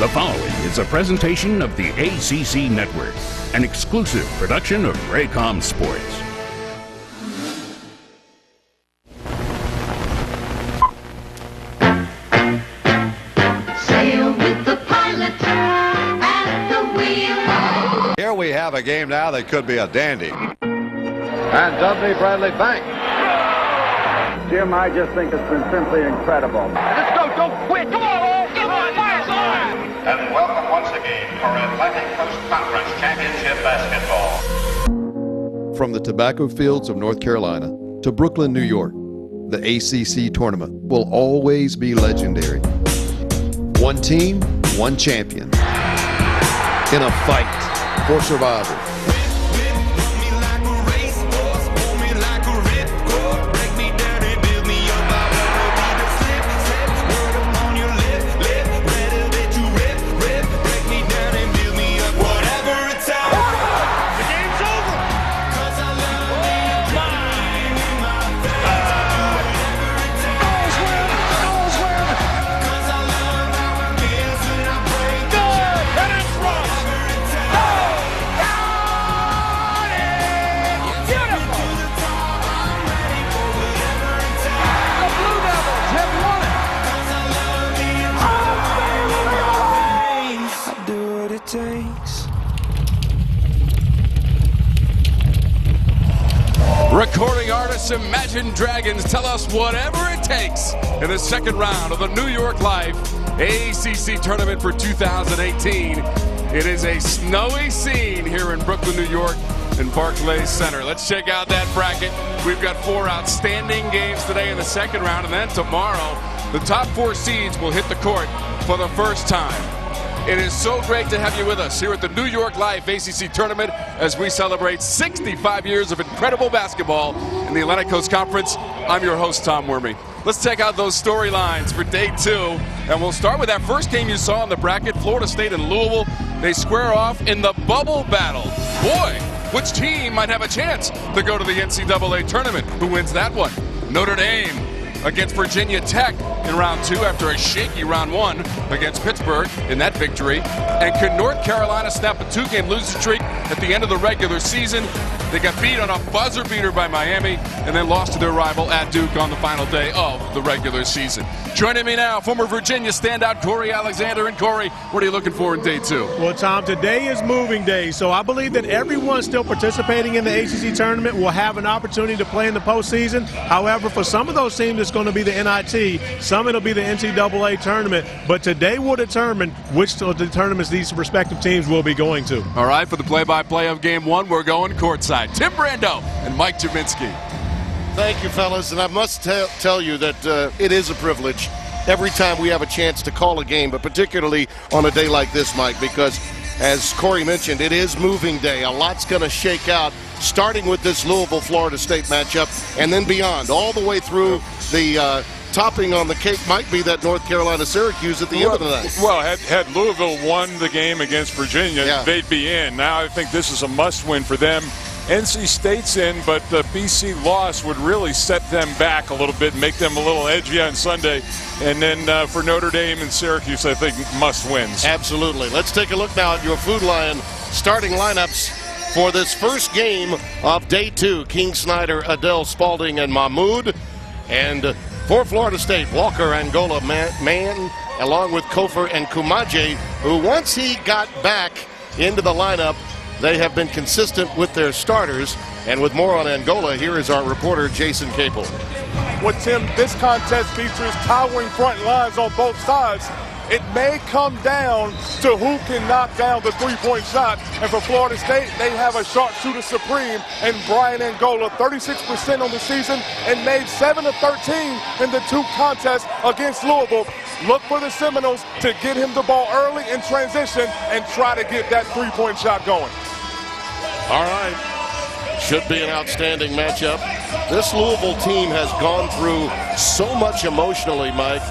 The following is a presentation of the ACC Network, an exclusive production of Raycom Sports. Sail with the pilot at the wheel. Here we have a game now that could be a dandy. And Dudley Bradley Bank. Jim, I just think it's been simply incredible. Let's go, don't quit. Come on, come on, fire, fire. And welcome once again for Atlantic Coast Conference Championship Basketball. From the tobacco fields of North Carolina to Brooklyn, New York, the ACC tournament will always be legendary. One team, one champion. In a fight for survival. Recording artists Imagine Dragons tell us whatever it takes in the second round of the New York Life ACC Tournament for 2018. It is a snowy scene here in Brooklyn, New York in Barclays Center. Let's check out that bracket. We've got 4 outstanding games today in the second round, and then tomorrow the top 4 seeds will hit the court for the first time. It is so great to have you with us here at the New York Life ACC Tournament as we celebrate 65 years of incredible basketball in the Atlantic Coast Conference. I'm your host, Tom Wormy. Let's check out those storylines for day 2, and we'll start with that first game you saw in the bracket, Florida State and Louisville. They square off in the bubble battle. Boy, which team might have a chance to go to the NCAA tournament? Who wins that one? Notre Dame against Virginia Tech in round 2 after a shaky round 1 against Pittsburgh in that victory. And can North Carolina snap a 2-game losing streak at the end of the regular season? They got beat on a buzzer beater by Miami and then lost to their rival at Duke on the final day of the regular season. Joining me now, former Virginia standout Corey Alexander. And Corey, what are you looking for in day 2? Well, Tom, today is moving day, so I believe that everyone still participating in the ACC tournament will have an opportunity to play in the postseason. However, for some of those teams, it's going to be the NIT. Some it'll be the NCAA tournament. But today will determine which of the tournaments these respective teams will be going to. All right, for the play-by-play of Game 1, we're going courtside. Tim Brando and Mike Jaminski. Thank you, fellas, and I must tell you that it is a privilege every time we have a chance to call a game, but particularly on a day like this, Mike, because as Corey mentioned, it is moving day. A lot's going to shake out, starting with this Louisville-Florida State matchup, and then beyond, all the way through the topping on the cake might be that North Carolina-Syracuse at the end of the night. Well, had Louisville won the game against Virginia, they'd be in. Now I think this is a must-win for them. NC State's in, but the BC loss would really set them back a little bit, make them a little edgy on Sunday. And then for Notre Dame and Syracuse, I think must-wins. Absolutely. Let's take a look now at your Food Lion starting lineups for this first game of day 2. King Snyder, Adele Spalding, and Mahmoud. And for Florida State, Walker, Angola, Man, along with Kofor and Kumaje, who once he got back into the lineup, they have been consistent with their starters. And with more on Angola, here is our reporter, Jason Capel. Well, Tim, this contest features towering front lines on both sides. It may come down to who can knock down the three-point shot. And for Florida State, they have a sharpshooter supreme in Brian Angola, 36% on the season, and made 7 of 13 in the 2 contests against Louisville. Look for the Seminoles to get him the ball early in transition and try to get that three-point shot going. All right. Should be an outstanding matchup. This Louisville team has gone through so much emotionally, Mike,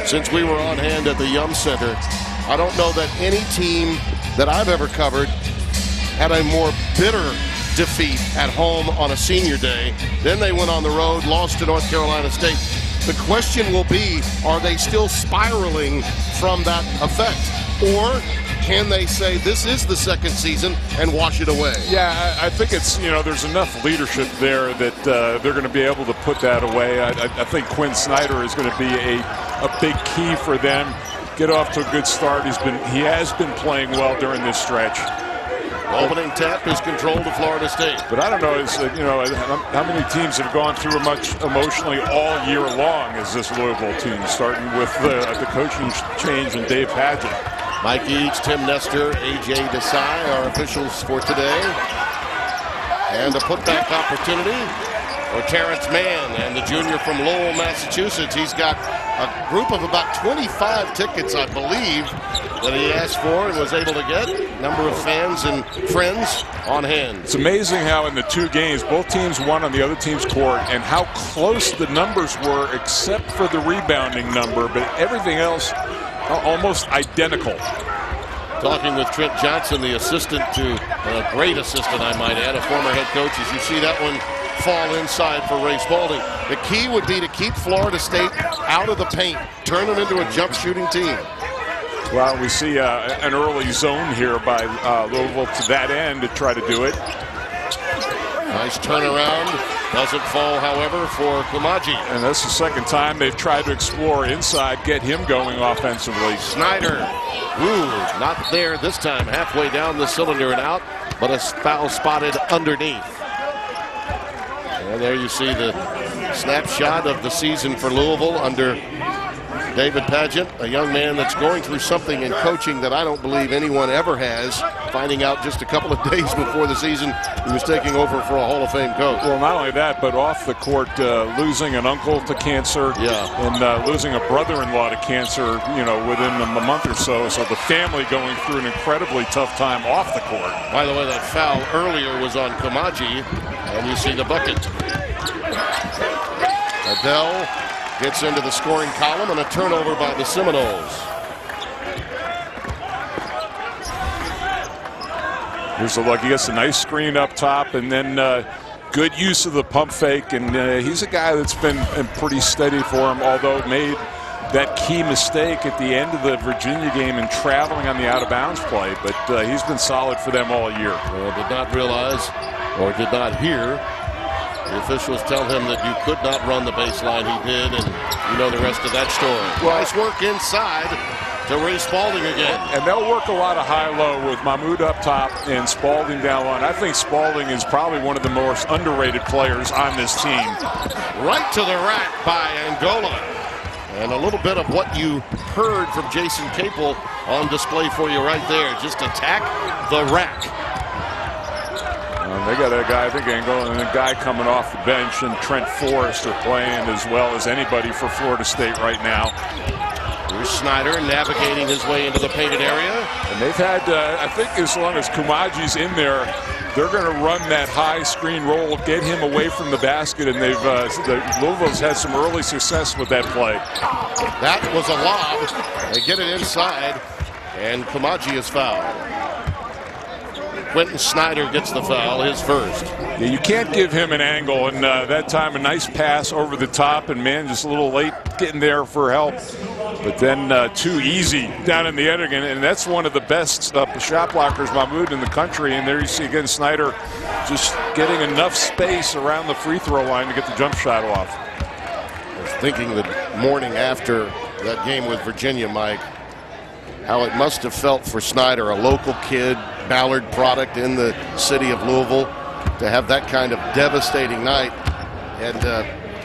since we were on hand at the Yum Center. I don't know that any team that I've ever covered had a more bitter defeat at home on a senior day. Then they went on the road, lost to North Carolina State. The question will be, are they still spiraling from that effect? Or can they say this is the second season and wash it away? Yeah, I think it's, there's enough leadership there that they're going to be able to put that away. I think Quinn Snyder is going to be a big key for them. Get off to a good start. He has been playing well during this stretch. Opening tap is controlled to Florida State. But I don't know, how many teams have gone through much emotionally all year long as this Louisville team, starting with the coaching change and Dave Padgett. Mike Eads, Tim Nestor, A.J. Desai are officials for today. And a putback opportunity for Terrence Mann, and the junior from Lowell, Massachusetts. He's got a group of about 25 tickets, I believe, that he asked for and was able to get. Number of fans and friends on hand. It's amazing how in the two games, both teams won on the other team's court, and how close the numbers were except for the rebounding number, but everything else almost identical. Talking with Trent Johnson, the assistant to a great assistant, I might add, a former head coach, as you see that one fall inside for Ray Spalding. The key would be to keep Florida State out of the paint, turn them into a jump shooting team. Well, we see an early zone here by Louisville to that end to try to do it. Nice turnaround. Doesn't fall, however, for Kumaji. And that's the second time they've tried to explore inside, get him going offensively. Snyder, not there this time. Halfway down the cylinder and out, but a foul spotted underneath. And there you see the snapshot of the season for Louisville under David Padgett, a young man that's going through something in coaching that I don't believe anyone ever has, finding out just a couple of days before the season he was taking over for a Hall of Fame coach. Well, not only that, but off the court, losing an uncle to cancer, and losing a brother-in-law to cancer, within a month or so. So the family going through an incredibly tough time off the court. By the way, that foul earlier was on Kumaji, and you see the bucket. Adele gets into the scoring column, and a turnover by the Seminoles. Here's a look. He gets a nice screen up top, and then good use of the pump fake. And he's a guy that's been pretty steady for him, although made that key mistake at the end of the Virginia game and traveling on the out-of-bounds play. But he's been solid for them all year. Did not realize or did not hear the officials tell him that you could not run the baseline. He did, and you know the rest of that story. Well, nice work inside to Ray Spalding again. And they'll work a lot of high-low with Mahmoud up top and Spalding down low. And I think Spalding is probably one of the most underrated players on this team. Right to the rack by Angola. And a little bit of what you heard from Jason Capel on display for you right there. Just attack the rack. They got a guy, I think, Angola, and a guy coming off the bench, and Trent Forrest are playing as well as anybody for Florida State right now. Here's Snyder navigating his way into the painted area. And they've had, I think as long as Kumaji's in there, they're going to run that high screen roll, get him away from the basket, and Louisville's had some early success with that play. That was a lob. They get it inside, and Kumaji is fouled. Quentin Snyder gets the foul, his first. Yeah, you can't give him an angle, and that time a nice pass over the top, and man, just a little late getting there for help. But then too easy down in the end again, and that's one of the best shot blockers, Mahmoud, in the country. And there you see again Snyder just getting enough space around the free throw line to get the jump shot off. I was thinking the morning after that game with Virginia, Mike, how it must have felt for Snyder, a local kid, Ballard product in the city of Louisville, to have that kind of devastating night. And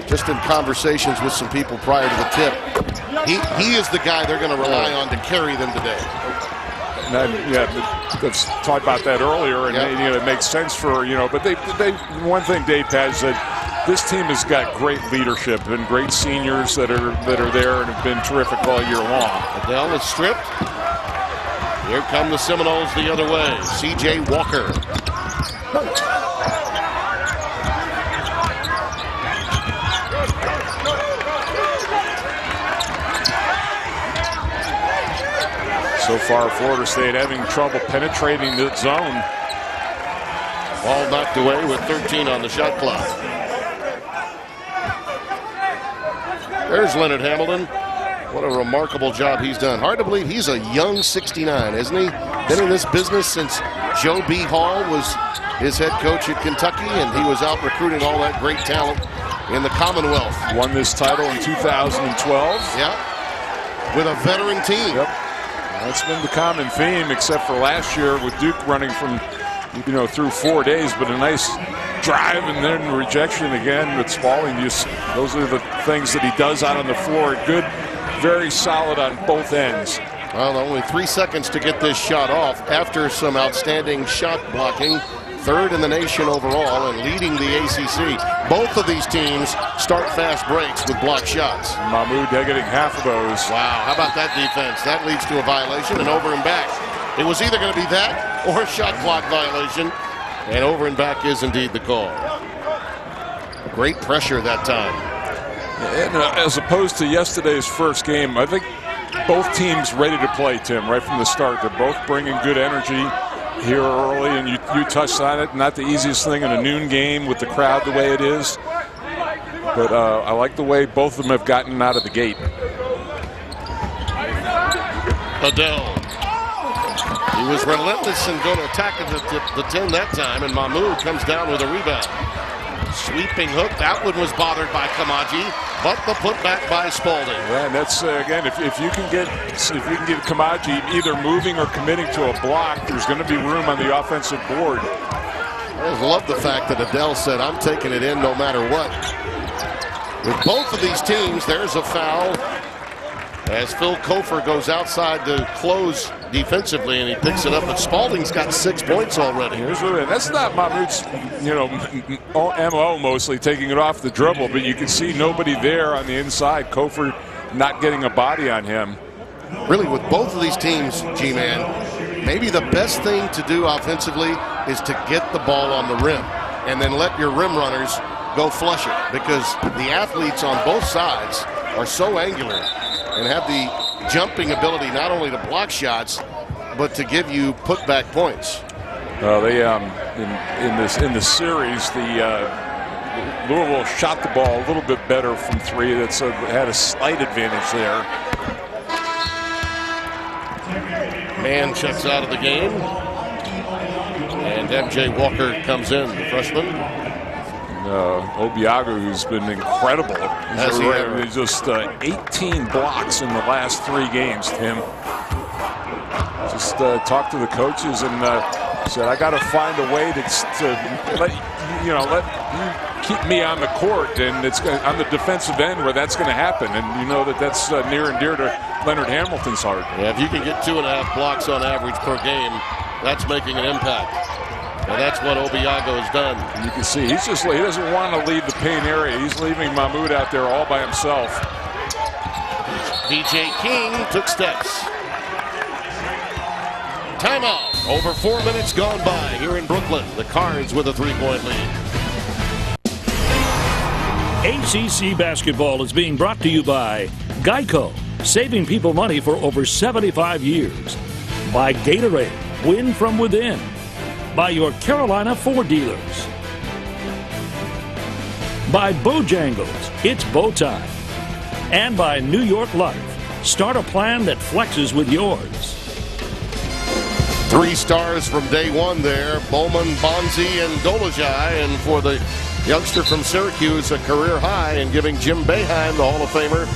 just in conversations with some people prior to the tip, he is the guy they're going to rely on to carry them today. We've talked about that earlier, and it makes sense for, but they one thing Dave has said, this team has got great leadership and great seniors that are there and have been terrific all year long. Adele is stripped. Here come the Seminoles the other way. C.J. Walker. So far, Florida State having trouble penetrating the zone. Ball knocked away with 13 on the shot clock. There's Leonard Hamilton. What a remarkable job he's done. Hard to believe he's a young 69, isn't he? Been in this business since Joe B. Hall was his head coach at Kentucky, and he was out recruiting all that great talent in the Commonwealth. Won this title in 2012. Yeah, with a veteran team. Yep. That's been the common theme, except for last year with Duke running from, through 4 days, but a nice drive and then rejection again with Spalding. Those are the things that he does out on the floor. Good, very solid on both ends. Well, only 3 seconds to get this shot off after some outstanding shot blocking. Third in the nation overall and leading the ACC. Both of these teams start fast breaks with blocked shots. Mahmoud getting half of those. Wow, how about that defense? That leads to a violation and over and back. It was either going to be that or a shot clock violation, and over and back is indeed the call. Great pressure that time. And as opposed to yesterday's first game, I think both teams ready to play, Tim, right from the start. They're both bringing good energy here early, and you touched on it. Not the easiest thing in a noon game with the crowd the way it is. But I like the way both of them have gotten out of the gate. Adele. He was relentless and going to attack the 10 that time, and Mahmoud comes down with a rebound. Sweeping hook. That one was bothered by Kamaji, but the putback by Spalding. Yeah, and that's again, if you can get Kamaji either moving or committing to a block, there's going to be room on the offensive board. I just love the fact that Adele said, "I'm taking it in no matter what." With both of these teams, there's a foul as Phil Kofer goes outside to close defensively, and he picks it up. But Spalding's got 6 points already. That's not Mahmoud's, MO mostly taking it off the dribble, but you can see nobody there on the inside. Kofer not getting a body on him. Really, with both of these teams, G-Man, maybe the best thing to do offensively is to get the ball on the rim and then let your rim runners go flush it, because the athletes on both sides are so angular and have the jumping ability not only to block shots, but to give you putback points. They in the series, the Louisville shot the ball a little bit better from three. That's had a slight advantage there. Mann checks out of the game, and MJ Walker comes in, the freshman. Obiagu, who's been incredible. He's just 18 blocks in the last 3 games, Tim. Just talked to the coaches and said, I got to find a way to let you keep me on the court, and it's on the defensive end where that's going to happen. And you know that's near and dear to Leonard Hamilton's heart. Yeah, if you can get 2.5 blocks on average per game, that's making an impact. And that's what Obiago has done. You can see he doesn't want to leave the paint area. He's leaving Mahmoud out there all by himself. DJ King took steps. Timeout. Over 4 minutes gone by here in Brooklyn. The Cards with a 3-point lead. ACC basketball is being brought to you by Geico, saving people money for over 75 years. By Gatorade, win from within. By your Carolina Ford dealers. By Bojangles, it's bow time. And by New York Life, start a plan that flexes with yours. 3 stars from day one there, Bowman, Bonzi, and Dolajai. And for the youngster from Syracuse, a career high, and giving Jim Boeheim, the Hall of Famer,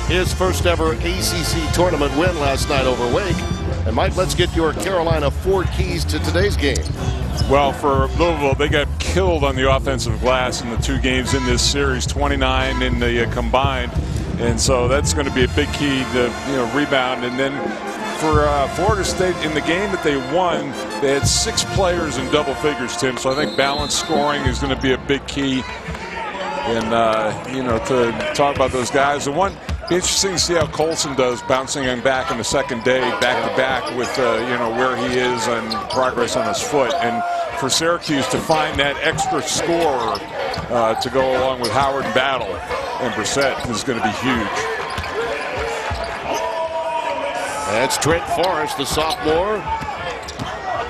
his first ever ACC tournament win last night over Wake. And Mike, let's get your Carolina 4 keys to today's game. Well, for Louisville, they got killed on the offensive glass in the 2 games in this series, 29 in the combined. And so that's going to be a big key to rebound. And then for Florida State, in the game that they won, they had 6 players in double figures, Tim. So I think balanced scoring is going to be a big key. And, to talk about those guys. The one, be interesting to see how Colson does bouncing him back in the second day, back-to-back with, where he is and progress on his foot. And for Syracuse to find that extra scorer to go along with Howard and Battle and Brissett is going to be huge. That's Trent Forrest, the sophomore,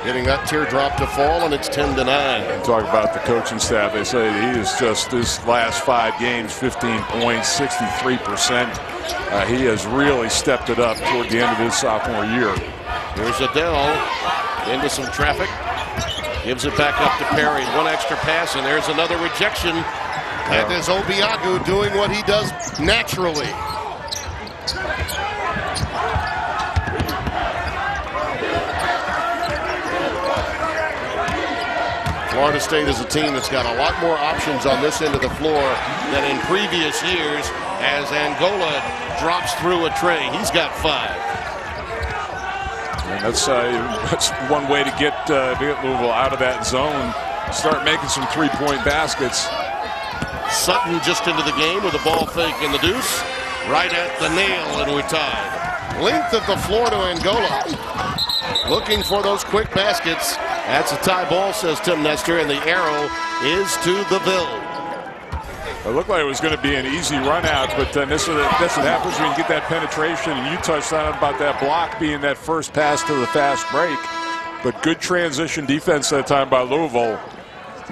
getting that teardrop to fall, and it's 10-9. Talk about the coaching staff. They say he is just this last 5 games, 15 points, 63%. He has really stepped it up toward the end of his sophomore year. Here's Adele into some traffic. Gives it back up to Perry. One extra pass, and there's another rejection. And there's Obiagu doing what he does naturally. Florida State is a team that's got a lot more options on this end of the floor than in previous years as Angola drops through a tray. He's got 5. And that's one way to get Louisville out of that zone. Start making some three-point baskets. Sutton just into the game with a ball fake in the deuce. Right at the nail, and we're tied. Length of the floor to Angola. Looking for those quick baskets. That's a tie ball, says Tim Nestor, and the arrow is to the Ville. It looked like it was going to be an easy run out, but that's what happens when you get that penetration. And you touched on about that block being that first pass to the fast break. But good transition defense that time by Louisville.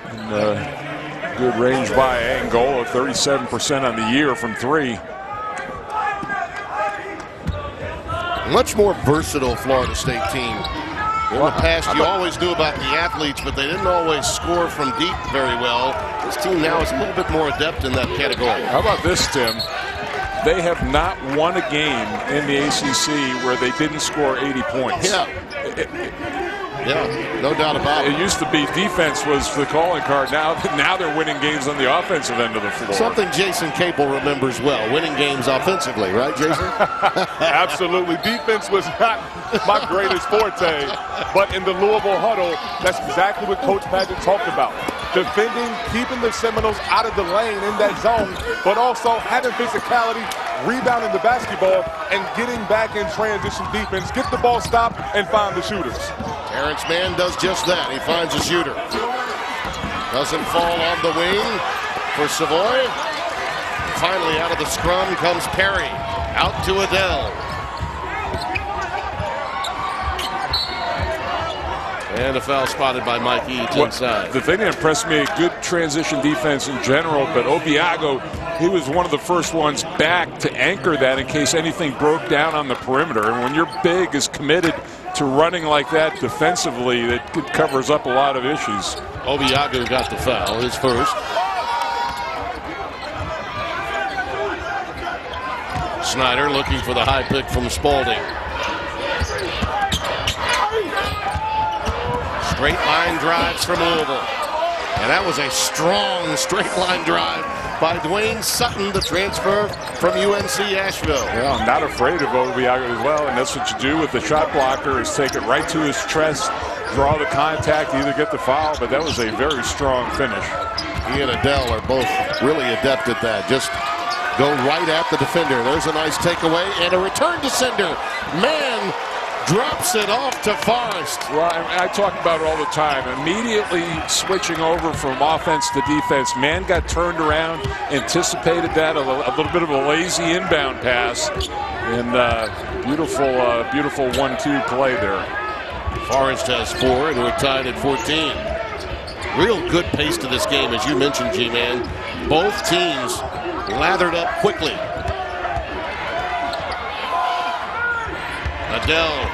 And, good range by Angola, 37% on the year from 3. Much more versatile Florida State team. In the past, you always knew about the athletes, but they didn't always score from deep very well. This team now is a little bit more adept in that category. How about this, Tim? They have not won a game in the ACC where they didn't score 80 points. Yeah, no doubt about it. It used to be defense was the calling card. Now they're winning games on the offensive end of the floor. Something Jason Capel remembers well, winning games offensively, right, Jason? Absolutely. Defense was not my greatest forte, but in the Louisville huddle, that's exactly what Coach Padgett talked about. Defending, keeping the Seminoles out of the lane in that zone, but also having physicality, rebounding the basketball, and getting back in transition defense. Get the ball stopped and find the shooters. Terrence Mann does just that. He finds a shooter. Doesn't fall on the wing for Savoy. Finally, out of the scrum comes Perry. Out to Adele. And a foul spotted by Mike Eads inside. The thing that impressed me, good transition defense in general, but Obiagu, he was one of the first ones back to anchor that in case anything broke down on the perimeter. And when your big is committed to running like that defensively, that covers up a lot of issues. Obiagu got the foul, his first. Snyder looking for the high pick from Spalding. Straight line drives from Louisville. And that was a strong straight line drive by Dwayne Sutton, the transfer from UNC Asheville. Yeah, I'm not afraid of Obiagu as well, and that's what you do with the shot blocker is take it right to his chest, draw the contact, either get the foul, but that was a very strong finish. He and Adele are both really adept at that. Just go right at the defender. There's a nice takeaway and a return to sender. Man drops it off to Forrest. Well, I talk about it all the time. Immediately switching over from offense to defense. Man got turned around, anticipated that, a little bit of a lazy inbound pass, and beautiful 1-2 play there. Forrest has 4, and we're tied at 14. Real good pace to this game, as you mentioned, G-Man. Both teams lathered up quickly. Adele,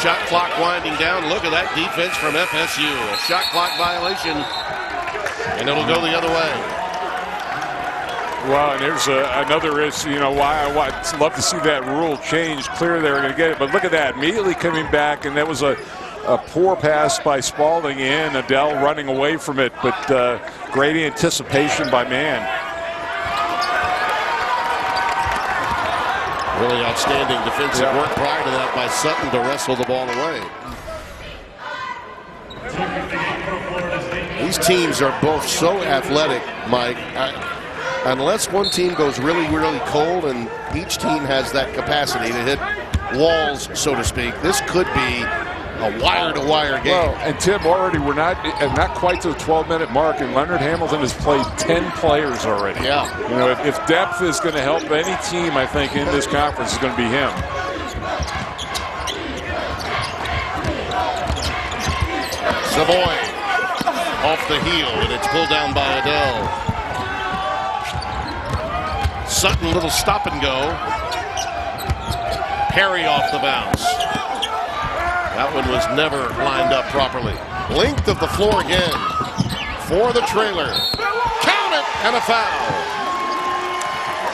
shot clock winding down. Look at that defense from FSU. A shot clock violation, and it'll go the other way. Well, and there's another issue, why I love to see that rule change. Clear they're going to get it, but look at that. Immediately coming back, and that was a poor pass by Spalding in. Adele running away from it, but great anticipation by Mann. Really outstanding defensive work prior to that by Sutton to wrestle the ball away. These teams are both so athletic, Mike. Unless one team goes really, really cold and each team has that capacity to hit walls, so to speak, this could be a wire-to-wire game. Well, and Tim, already we're not quite to the 12-minute mark, and Leonard Hamilton has played 10 players already. Yeah. If depth is going to help any team, I think, in this conference is going to be him. Savoy off the heel, and it's pulled down by Adele. Sutton, little stop and go. Perry off the bounce. That one was never lined up properly. Length of the floor again for the trailer. Count it, and a foul.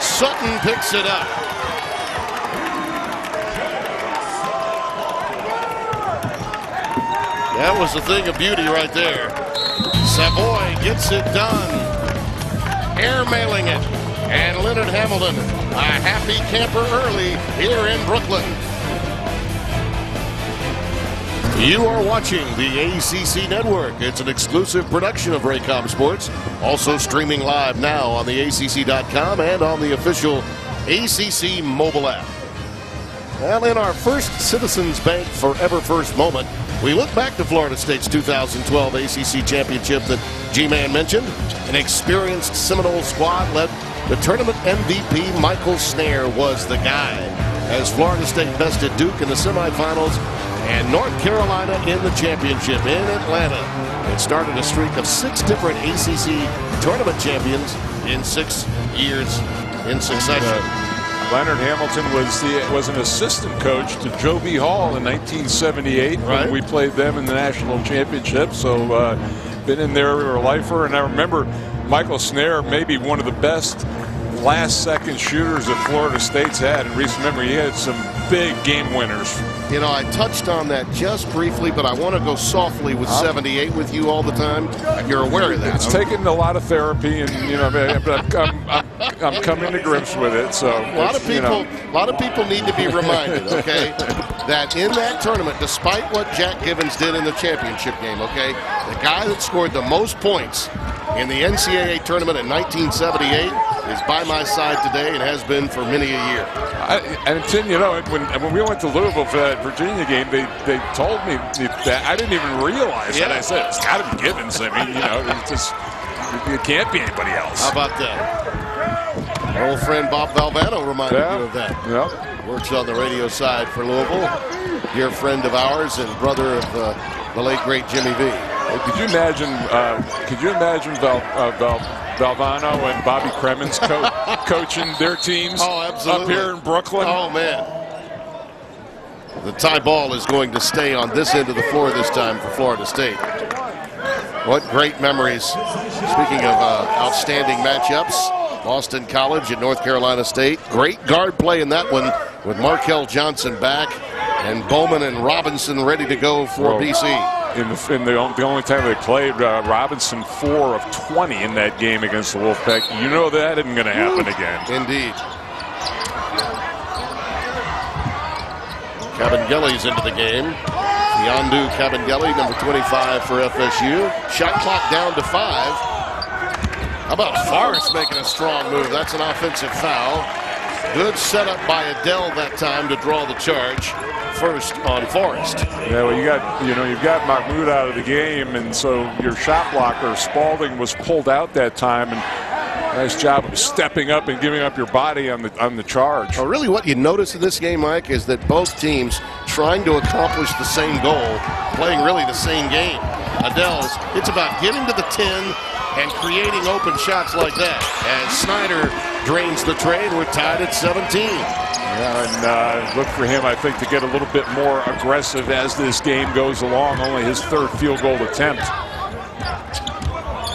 Sutton picks it up. That was a thing of beauty right there. Savoy gets it done. Airmailing it. And Leonard Hamilton, a happy camper early here in Brooklyn. You are watching the ACC Network. It's an exclusive production of Raycom Sports. Also streaming live now on the ACC.com and on the official ACC mobile app. Well, in our first Citizens Bank Forever First moment, we look back to Florida State's 2012 ACC championship that G-Man mentioned. An experienced Seminoles squad led the tournament MVP. Michael Snare was the guy as Florida State bested Duke in the semifinals and North Carolina in the championship in Atlanta. It started a streak of 6 different ACC tournament champions in 6 years in succession. Leonard Hamilton was an assistant coach to Joe B. Hall in 1978 when we played them in the national championship. So been in there, a lifer, and I remember Michael Snare, maybe one of the best last-second shooters that Florida State's had in recent memory. He had some big game winners. You know, I touched on that just briefly, but I want to go softly with 78 with you all the time. You're aware of that. It's taken a lot of therapy, and but I'm coming to grips with it. So a lot of people need to be reminded, okay, that in that tournament, despite what Jack Givens did in the championship game, okay, the guy that scored the most points in the NCAA tournament in 1978 is by my side today and has been for many a year. And Tim, when we went to Louisville for that Virginia game, they told me that I didn't even realize that. I said, it's got to be Givens. I mean, it's just, it can't be anybody else. How about that? Our old friend Bob Valvano reminded you of that. Yep. Works on the radio side for Louisville. Dear friend of ours and brother of the late, great Jimmy V. Could you imagine Valvano and Bobby Cremens coaching their teams up here in Brooklyn? Oh, man. The tie ball is going to stay on this end of the floor this time for Florida State. What great memories. Speaking of outstanding matchups, Boston College and North Carolina State. Great guard play in that one with Markel Johnson back and Bowman and Robinson ready to go for BC. In the only time they played, Robinson 4 of 20 in that game against the Wolfpack. You know that isn't going to happen again. Indeed. Cabangeli's into the game. Yondu Cabangeli, number 25 for FSU. Shot clock down to 5. How about Forrest making a strong move? That's an offensive foul. Good setup by Adele that time to draw the charge. First on Forrest. Yeah, well, you've got Mahmoud out of the game, and so your shot blocker Spalding was pulled out that time, and nice job of stepping up and giving up your body on the charge. Well, really, what you notice in this game, Mike, is that both teams trying to accomplish the same goal, playing really the same game. Adele's, it's about getting to the 10 and creating open shots like that. As Snyder drains the tray, and we're tied at 17. Yeah, and look for him, I think, to get a little bit more aggressive as this game goes along. Only his 3rd field goal attempt.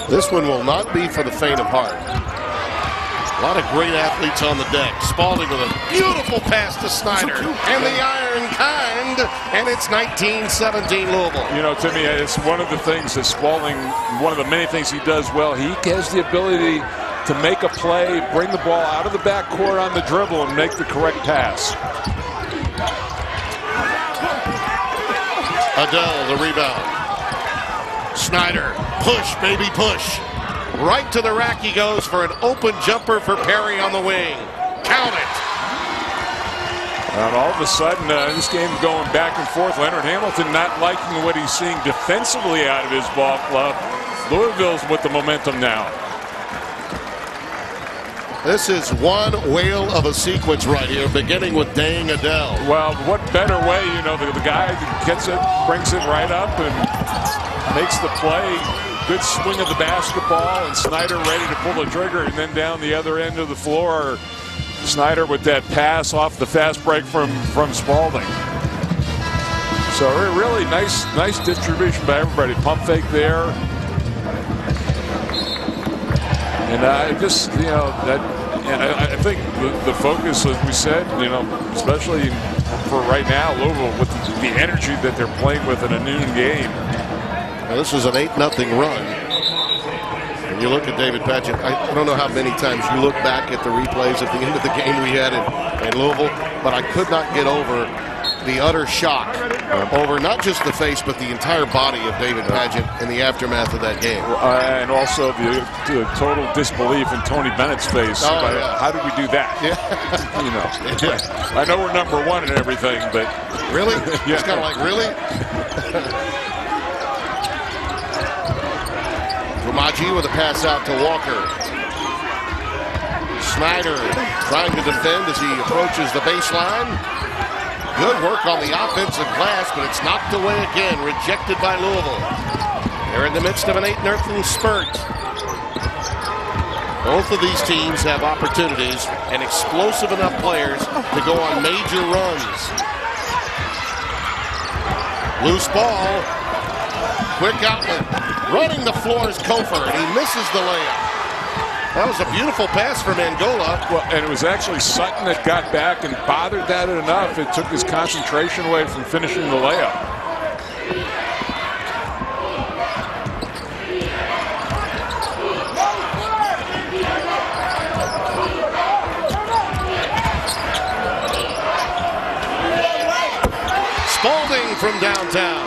This one will not be for the faint of heart. A lot of great athletes on the deck. Spalding with a beautiful pass to Snyder. And the iron kind. And it's 19-17 Louisville. Timmy, it's one of the things that Spalding, one of the many things he does well, he has the ability to make a play, bring the ball out of the backcourt on the dribble, and make the correct pass. Adele, the rebound. Snyder, push, baby, push. Right to the rack he goes for an open jumper for Perry on the wing. Count it. And all of a sudden, this game going back and forth. Leonard Hamilton not liking what he's seeing defensively out of his ball club. Louisville's with the momentum now. This is one whale of a sequence right here, beginning with Dang Adele. Well, what better way, the guy gets it, brings it right up and makes the play. Good swing of the basketball, and Snyder ready to pull the trigger, and then down the other end of the floor, Snyder with that pass off the fast break from Spalding. So really nice distribution by everybody. Pump fake there. And I just, I think the focus, as we said, especially for right now, Louisville, with the energy that they're playing with in a noon game. Now, this was an 8-0 run. And you look at David Padgett, I don't know how many times you look back at the replays at the end of the game we had in Louisville, but I could not get over the utter shock over not just the face, but the entire body of David Padgett in the aftermath of that game. And also the total disbelief in Tony Bennett's face. How did we do that? I know we're number one and everything, but really? It's kind of like, really? Romaji with a pass out to Walker. Snyder trying to defend as he approaches the baseline. Good work on the offensive glass, but it's knocked away again, rejected by Louisville. They're in the midst of an 8-0 spurt. Both of these teams have opportunities and explosive enough players to go on major runs. Loose ball. Quick outlet. Running the floor is Kofor, and he misses the layup. That was a beautiful pass from Angola. Well, and it was actually Sutton that got back and bothered that enough. It took his concentration away from finishing the layup. Spalding from downtown.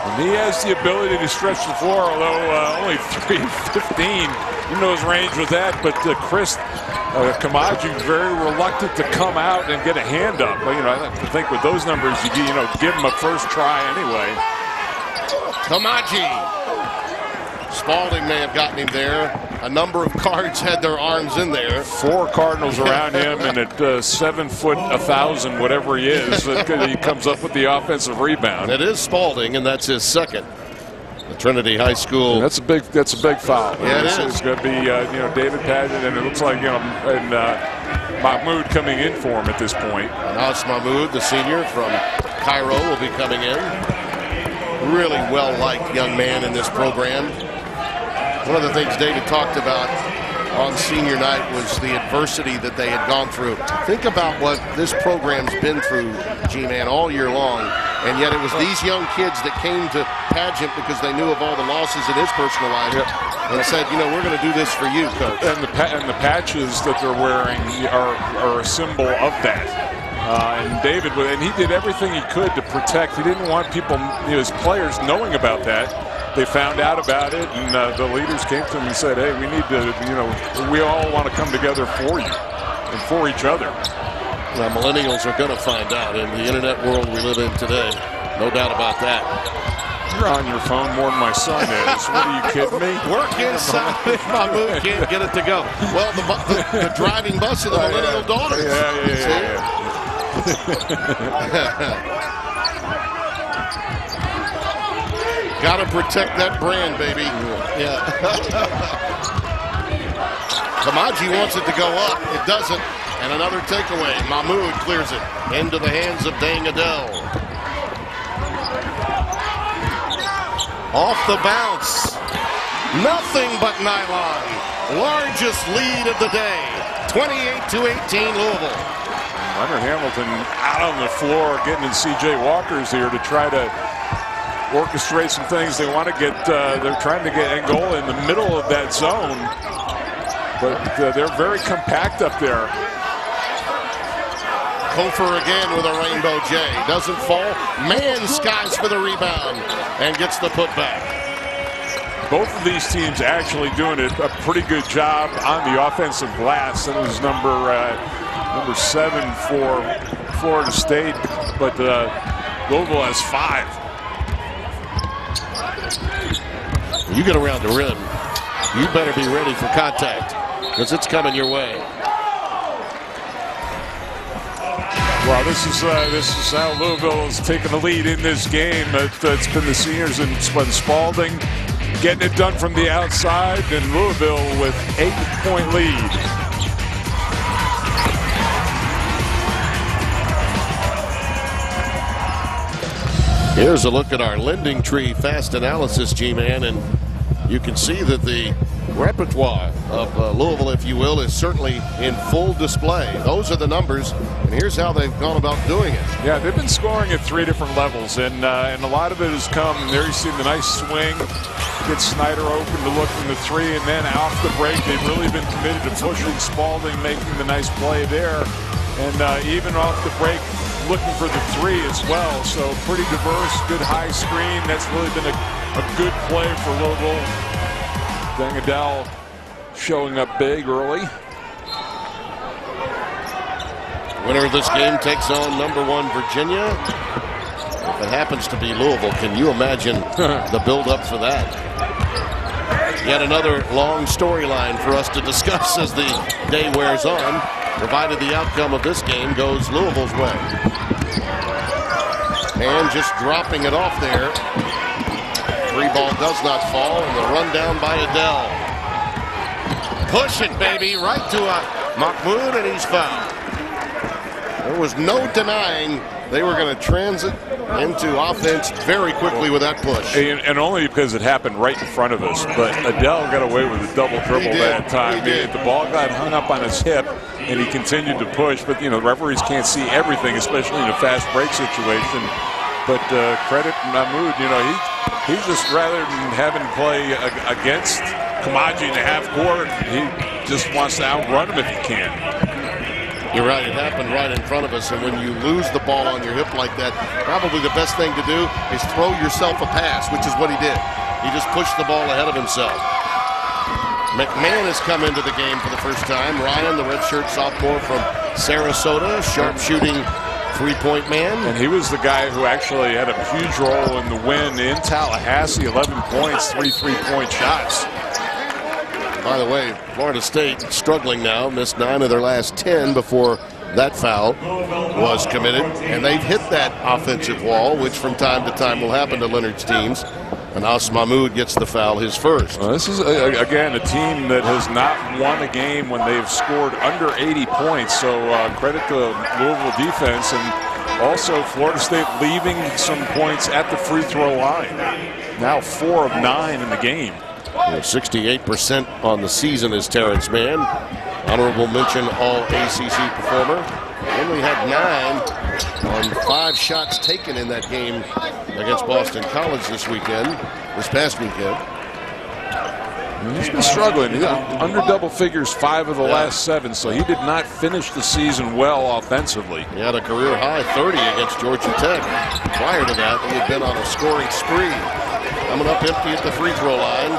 And he has the ability to stretch the floor, although only 3-15. Who knows range with that, but Chris Kamaji very reluctant to come out and get a hand up. But, I think with those numbers, you give him a first try anyway. Kamaji. Spalding may have gotten him there. A number of Cards had their arms in there. 4 Cardinals around him, and at 7 foot 1,000, whatever he is, he comes up with the offensive rebound. It is Spalding, and that's his second. The Trinity High School. And that's a big foul. Yeah, it is. It's going to be David Padgett, and it looks like Mahmoud coming in for him at this point. Anas Mahmoud, the senior from Cairo, will be coming in. Really well-liked young man in this program. One of the things David talked about on senior night was the adversity that they had gone through. Think about what this program's been through, G-Man, all year long. And yet it was these young kids that came to Padgett because they knew of all the losses in his personal life and said, we're going to do this for you, Coach. And the patches that they're wearing are a symbol of that. And David, and he did everything he could to protect. He didn't want people, his players, knowing about that. They found out about it, and the leaders came to him and said, hey, we need to, we all want to come together for you and for each other. Now, millennials are going to find out in the internet world we live in today. No doubt about that. You're on your phone more than my son is. What, are you kidding me? Work inside if Mahmoud can't get it to go. Well, the driving bus of the millennial daughters. Yeah. Got to protect that brand, baby. Yeah. Kamaji wants it to go up. It doesn't. And another takeaway. Mahmoud clears it into the hands of Dang Adele. Off the bounce. Nothing but nylon. Largest lead of the day. 28-18 Louisville. Leonard Hamilton out on the floor getting in C.J. Walker's here to try to orchestrate some things. They want to get, they're trying to get Angola in the middle of that zone. But they're very compact up there. Kofor again with a rainbow J. Doesn't fall. Man skies for the rebound and gets the putback. Both of these teams actually doing a pretty good job on the offensive glass. That was number 7 for Florida State, but Louisville has 5. You get around the rim, you better be ready for contact because it's coming your way. Well, this is how Louisville has taken the lead in this game. It's been the seniors and Spalding getting it done from the outside, and Louisville with 8-point lead. Here's a look at our lending tree fast analysis, G-Man, and you can see that the repertoire of Louisville, if you will, is certainly in full display. Those are the numbers, and here's how they've gone about doing it. Yeah, they've been scoring at 3 different levels, and a lot of it has come. There you see the nice swing, get Snyder open to look from the 3, and then off the break, they've really been committed to pushing Spalding, making the nice play there, and even off the break, looking for the 3 as well. So pretty diverse, good high screen. That's really been a good play for Louisville. Dangadell showing up big early. Winner of this game takes on number 1 Virginia. If it happens to be Louisville, can you imagine the build-up for that? Yet another long storyline for us to discuss as the day wears on, provided the outcome of this game goes Louisville's way. And just dropping it off there. 3 ball does not fall, and the run down by Adele. Push it, baby, right to Mahmoud, and he's fouled. There was no denying they were going to transit into offense very quickly with that push. And only because it happened right in front of us. But Adele got away with a double dribble that time. The ball got hung up on his hip, and he continued to push. But, the referees can't see everything, especially in a fast break situation. But credit Mahmoud, he's just rather than having to play against Kamaji in the half court, he just wants to outrun him if he can. You're right, it happened right in front of us, and when you lose the ball on your hip like that, probably the best thing to do is throw yourself a pass, which is what he did. He just pushed the ball ahead of himself. McMahon has come into the game for the first time. Ryan, the redshirt sophomore from Sarasota, sharpshooting 3-point man. And he was the guy who actually had a huge role in the win in Tallahassee. 11 points, 3 3-point shots. By the way, Florida State struggling now. Missed 9 of their last 10 before that foul was committed. And they've hit that offensive wall, which from time to time will happen to Leonard's teams. And As Mahmoud gets the foul, his first. Well, this is, again, a team that has not won a game when they've scored under 80 points. So credit to Louisville defense, and also Florida State leaving some points at the free throw line. Now 4 of 9 in the game. 68% on the season is Terrence Mann. Honorable mention all ACC performer. Only had 9 on 5 shots taken in that game against Boston College this past weekend. He's been struggling. He's under double figures 5 of the last 7, so he did not finish the season well offensively. He had a career high 30 against Georgia Tech. Prior to that, he had been on a scoring spree. Coming up empty at the free throw line.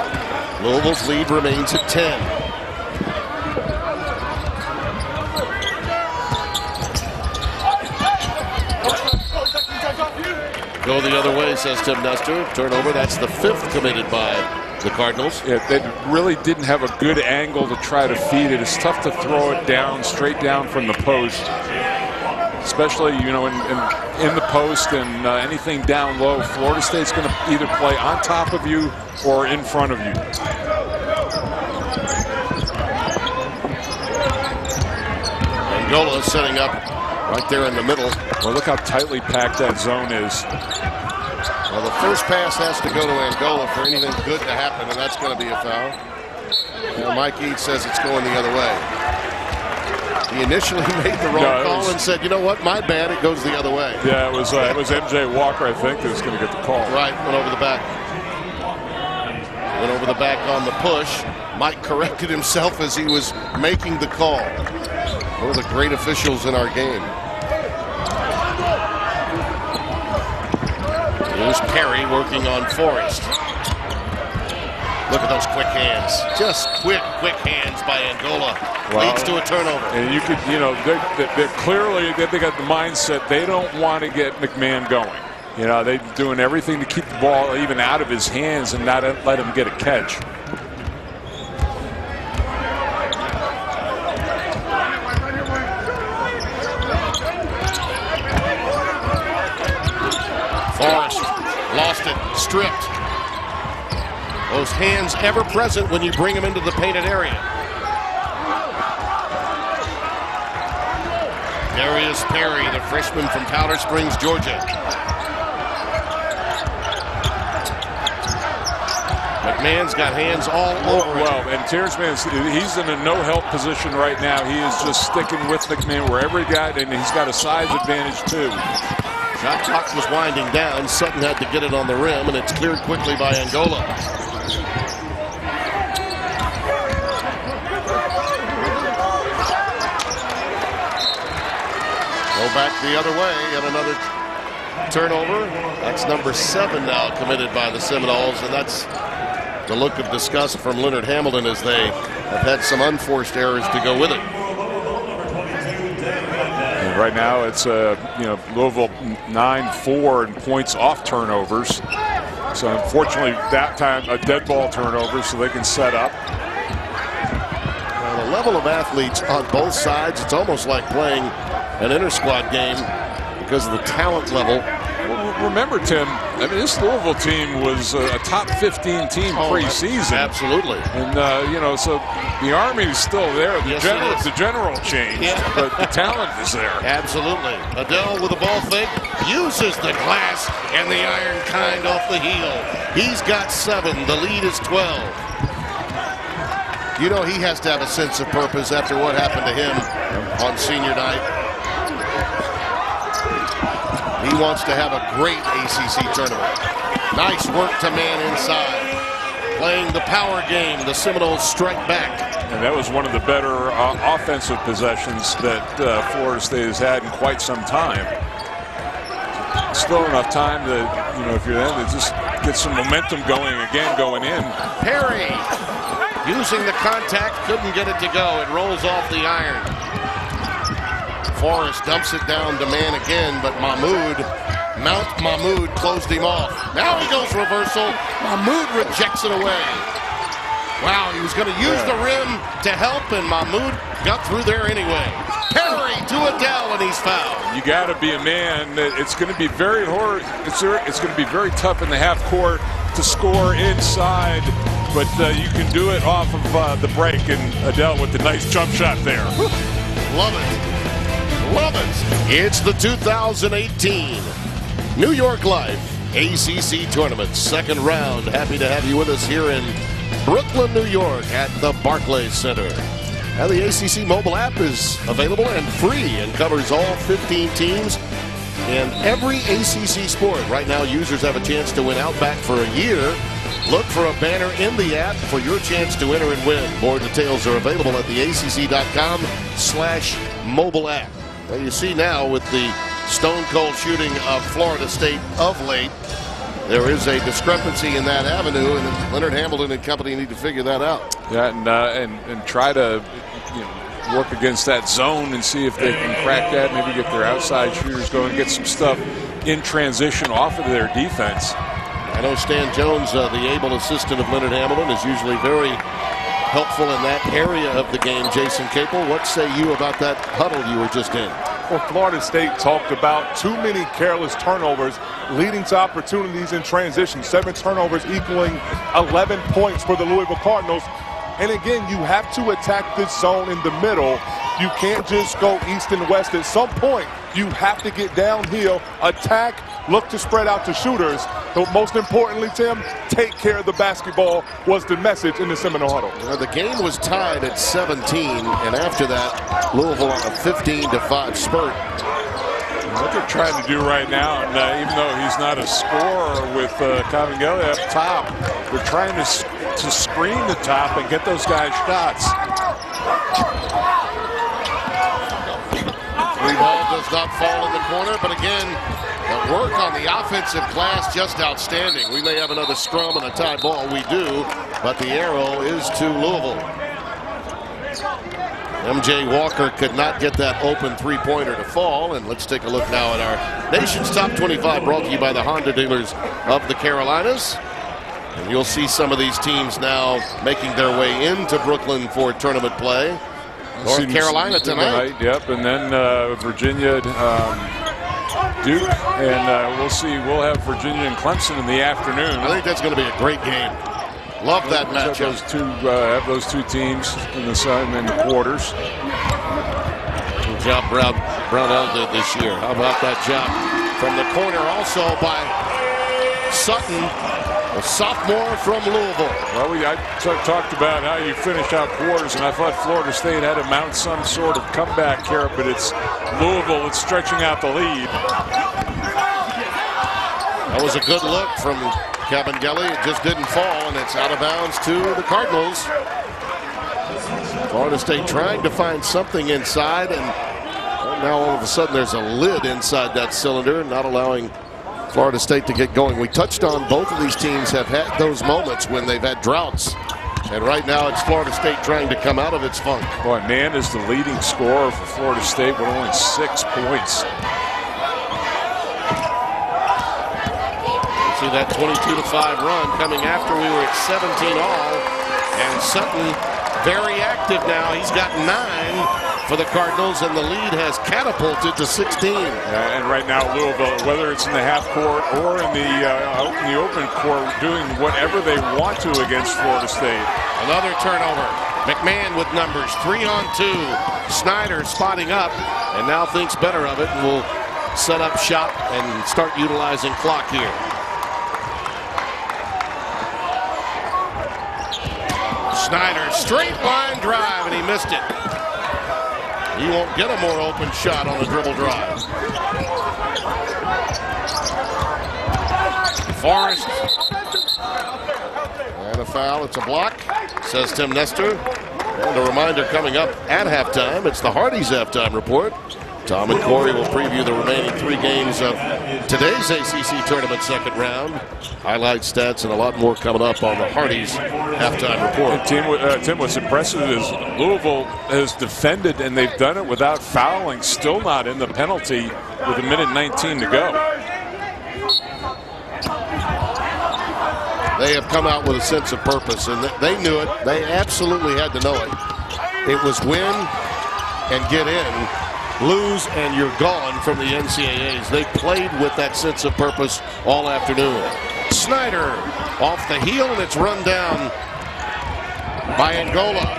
Louisville's lead remains at 10. Go the other way, says Tim Nestor. Turnover, that's the 5th committed by the Cardinals. Yeah, they really didn't have a good angle to try to feed it. It's tough to throw it down, straight down from the post. Especially, in the post and anything down low. Florida State's going to either play on top of you or in front of you. Angola setting up right there in the middle. Well, look how tightly packed that zone is. Well, the first pass has to go to Angola for anything good to happen, and that's going to be a foul. Well, Mike Eads says it's going the other way. He initially made the wrong call and said, you know what, my bad, it goes the other way. Yeah, it was MJ Walker, I think, that was going to get the call. Right, went over the back. Went over the back on the push. Mike corrected himself as he was making the call. One of the great officials in our game. Here's Perry working on Forrest. Look at those quick hands. Just quick hands by Angola. Leads to a turnover. And you could, they're clearly, they got the mindset they don't want to get McMahon going. They're doing everything to keep the ball even out of his hands and not let him get a catch. Forrest lost it, stripped. Those hands ever present when you bring them into the painted area. Darius Perry, the freshman from Powder Springs, Georgia. Mann's got hands all over it. Well, and Terrence Mann, he's in a no-help position right now. He is just sticking with McMahon wherever he got, and he's got a size advantage, too. Shot clock was winding down. Sutton had to get it on the rim, and it's cleared quickly by Angola. Go back the other way, and another turnover. That's number 7 now committed by the Seminoles, and that's the look of disgust from Leonard Hamilton as they have had some unforced errors to go with it. And right now it's Louisville 9-4 in points off turnovers. So unfortunately that time a dead ball turnover so they can set up. Well, the level of athletes on both sides, it's almost like playing an inter-squad game because of the talent level. Well, remember, Tim, I mean, this Louisville team was a top 15 team preseason. Absolutely. And, so the Army is still there. The general changed, but the talent is there. Absolutely. Adele with a ball fake, uses the glass and the iron kind off the heel. He's got 7. The lead is 12. You know he has to have a sense of purpose after what happened to him on senior night. He wants to have a great ACC tournament. Nice work to Mann inside. Playing the power game, the Seminoles strike back. And that was one of the better offensive possessions that Florida State has had in quite some time. Still enough time to, if you're there, to just get some momentum going in. Perry using the contact, couldn't get it to go. It rolls off the iron. Forrest dumps it down to Mann again, but Mount Mahmoud closed him off. Now he goes reversal. Mahmoud rejects it away. Wow, he was going to use the rim to help, and Mahmoud got through there anyway. Perry to Adele, and he's fouled. You got to be a man. It's going to be very hard. It's going to be very tough in the half court to score inside, but you can do it off of the break, and Adele with the nice jump shot there. Love it. Love it. It's the 2018 New York Life ACC Tournament, second round. Happy to have you with us here in Brooklyn, New York at the Barclays Center. Now the ACC mobile app is available and free and covers all 15 teams and every ACC sport. Right now users have a chance to win Outback for a year. Look for a banner in the app for your chance to enter and win. More details are available at theacc.com/mobile app. Well, you see now with the stone cold shooting of Florida State of late, there is a discrepancy in that avenue, and Leonard Hamilton and company need to figure that out. Yeah, and try to work against that zone and see if they can crack that. Maybe get their outside shooters going and get some stuff in transition off of their defense. I know Stan Jones, the able assistant of Leonard Hamilton, is usually very helpful in that area of the game. Jason Capel, what say you about that huddle you were just in? Well, Florida State talked about too many careless turnovers leading to opportunities in transition. 7 turnovers equaling 11 points for the Louisville Cardinals. And again, you have to attack this zone in the middle. You can't just go east and west. At some point, you have to get downhill, attack, look to spread out to shooters. But most importantly, Tim, take care of the basketball was the message in the Seminole huddle. Well, the game was tied at 17, and after that, Louisville on a 15-5 spurt. What they're trying to do right now, and even though he's not a scorer with Cavangeli up top, they're trying to screen the top and get those guys shots. The ball does not fall in the corner, but again, the work on the offensive glass just outstanding. We may have another scrum and a tie ball. We do, but the arrow is to Louisville. MJ Walker could not get that open three-pointer to fall, and let's take a look now at our Nation's Top 25, brought to you by the Honda dealers of the Carolinas. And you'll see some of these teams now making their way into Brooklyn for tournament play. North Carolina tonight. Yep, and then Virginia, Duke, and we'll have Virginia and Clemson in the afternoon. I think that's going to be a gret game. Love that matchup. Have those two teams in the quarters. Good job Brownell did this year. How about that job from the corner also by Sutton. a sophomore from Louisville. Well, I talked about how you finish out quarters, and I thought Florida State had to mount some sort of comeback here, but it's Louisville that's stretching out the lead. That was a good look from Cabangeli. It just didn't fall, and it's out of bounds to the Cardinals. Florida State trying to find something inside, and now all of a sudden there's a lid inside that cylinder, not allowing Florida State to get going. We touched on both of these teams have had those moments when they've had droughts. And right now it's Florida State trying to come out of its funk. Boy, Mann is the leading scorer for Florida State with only 6 points. See that 22-5 run coming after we were at 17 all. And Sutton very active now. He's got 9 for the Cardinals, and the lead has catapulted to 16. And right now Louisville, whether it's in the half court or in the open court, doing whatever they want to against Florida State. Another turnover. McMahon with numbers, 3-on-2. Snyder spotting up, and now thinks better of it, and will set up shop and start utilizing clock here. Snyder, straight line drive, and he missed it. He won't get a more open shot on the dribble drive. Forrest. And a foul. It's a block, says Tim Nestor. And a reminder coming up at halftime. It's the Hardy's halftime report. Tom and Corey will preview the remaining 3 games of today's ACC tournament second round. Highlight stats and a lot more coming up on the Hardy's halftime report. And Tim, what's impressive is Louisville has defended, and they've done it without fouling, still not in the penalty with 1:19 to go. They have come out with a sense of purpose, and they knew it. They absolutely had to know it. It was win and get in. Lose and you're gone from the NCAAs. They played with that sense of purpose all afternoon. Snyder off the heel, and it's run down by Angola.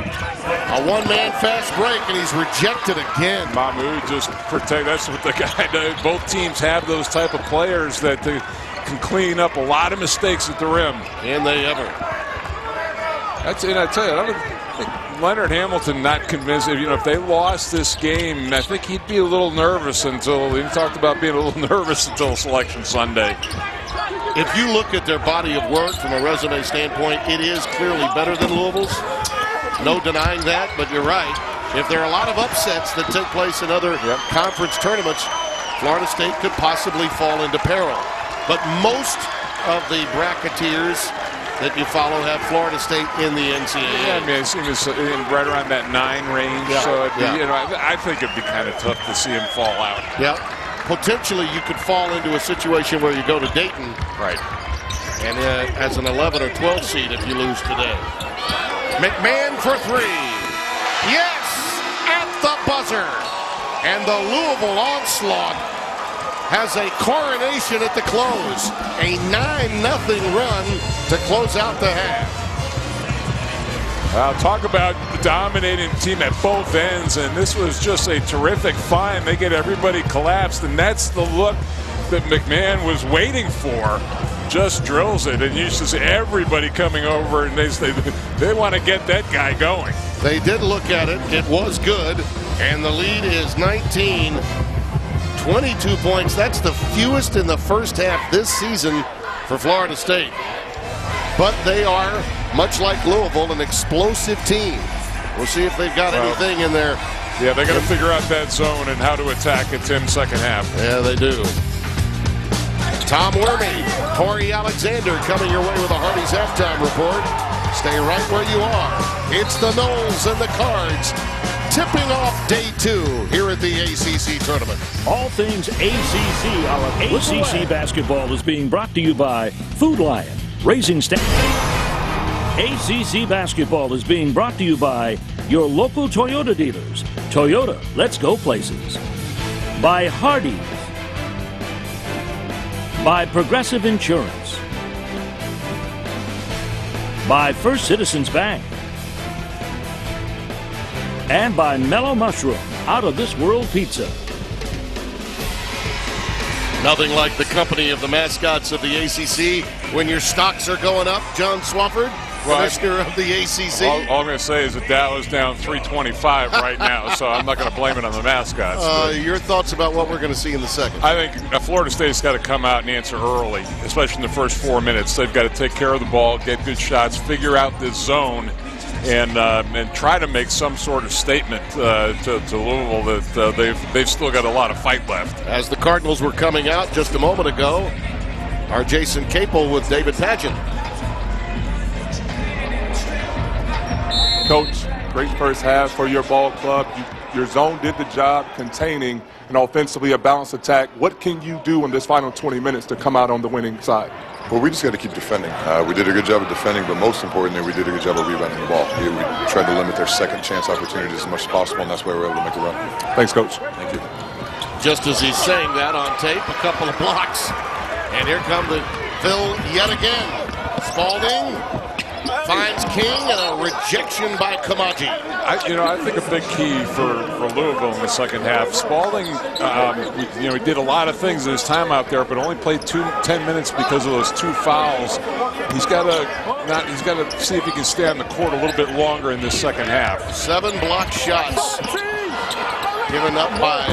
A one-man fast break, and he's rejected again. Mahmoud just protect. That's what the guy does. Both teams have those type of players that can clean up a lot of mistakes at the rim. Can they ever? And I tell you, I don't think Leonard Hamilton not convinced. If they lost this game, I think he'd be a little nervous until he talked about being a little nervous until Selection Sunday. If you look at their body of work from a resume standpoint, it is clearly better than Louisville's. No denying that, but you're right. If there are a lot of upsets that take place in other conference tournaments, Florida State could possibly fall into peril. But most of the bracketeers that you follow have Florida State in the NCAA. Yeah, I mean, it seems right around that 9 range. Yeah. So I think it'd be kind of tough to see him fall out. Yeah, potentially you could fall into a situation where you go to Dayton, right? And as an 11 or 12 seed if you lose today. McMahon for 3. Yes, at the buzzer, and the Louisville onslaught has a coronation at the close. A 9-0 run to close out the half. Well, talk about dominating team at both ends, and this was just a terrific find. They get everybody collapsed, and that's the look that McMahon was waiting for. Just drills it, and you should see everybody coming over, and they want to get that guy going. They did look at it. It was good, and the lead is 19. 22 points. That's the fewest in the first half this season for Florida State. But they are, much like Louisville, an explosive team. We'll see if they've got anything in there. Yeah, they got to figure out that zone and how to attack it, Tim, second half. Yeah, they do. Tom Wormy, Corey Alexander coming your way with a Hardy's halftime report. Stay right where you are. It's the Noles and the Cards tipping off day 2 here at the ACC tournament. All things ACC. ACC basketball is being brought to you by Food Lion, raising standards. ACC basketball is being brought to you by your local Toyota dealers. Toyota, let's go places. By Hardee's. By Progressive Insurance. By First Citizens Bank. And by Mellow Mushroom, out of this world pizza. Nothing like the company of the mascots of the ACC. when your stocks are going up, John Swafford, commissioner of the ACC? All I'm going to say is that Dow is down 325 right now, so I'm not going to blame it on the mascots. Your thoughts about what we're going to see in the second? I think Florida State's got to come out and answer early, especially in the first 4 minutes. They've got to take care of the ball, get good shots, figure out this zone, and try to make some sort of statement to Louisville that they've still got a lot of fight left. As the Cardinals were coming out just a moment ago, our Jason Capel with David Padgett. Coach, great first half for your ball club. Your zone did the job containing and offensively a balanced attack. What can you do in this final 20 minutes to come out on the winning side? Well, we just got to keep defending. We did a good job of defending, but most importantly, we did a good job of rebounding the ball. We tried to limit their second chance opportunities as much as possible, and that's why we were able to make a run. Thanks, Coach. Thank you. Just as he's saying that on tape, a couple of blocks. And here comes the Phil yet again. Spalding finds King and a rejection by Kamaji. I think a big key for Louisville in the second half. Spalding, he did a lot of things in his time out there, but only played 10 minutes because of those 2 fouls. He's got to see if he can stay on the court a little bit longer in this second half. 7 block shots given up by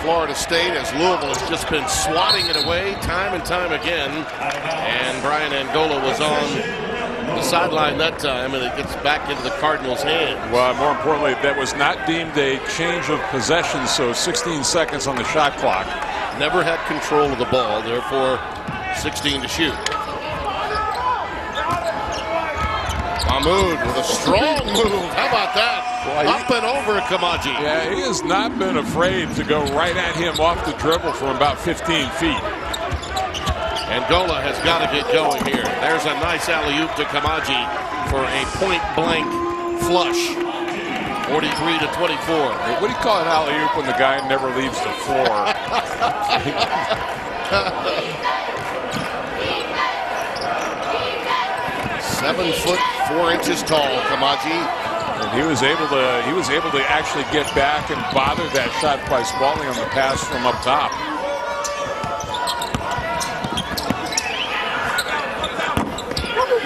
Florida State as Louisville has just been swatting it away time and time again. And Brian Angola was on the sideline that time, and it gets back into the Cardinals' hands. Well, more importantly, that was not deemed a change of possession, so 16 seconds on the shot clock. Never had control of the ball, therefore 16 to shoot. Mahmoud with a strong move. How about that? Up and over Kamaji. Yeah, he has not been afraid to go right at him off the dribble from about 15 feet. Angola has got to get going here. There's a nice alley-oop to Kamaji for a point-blank flush. 43 to 24. What do you call an alley-oop when the guy never leaves the floor? 7 foot 4 inches tall, Kamaji. And he was able to actually get back and bother that shot by Spalding on the pass from up top.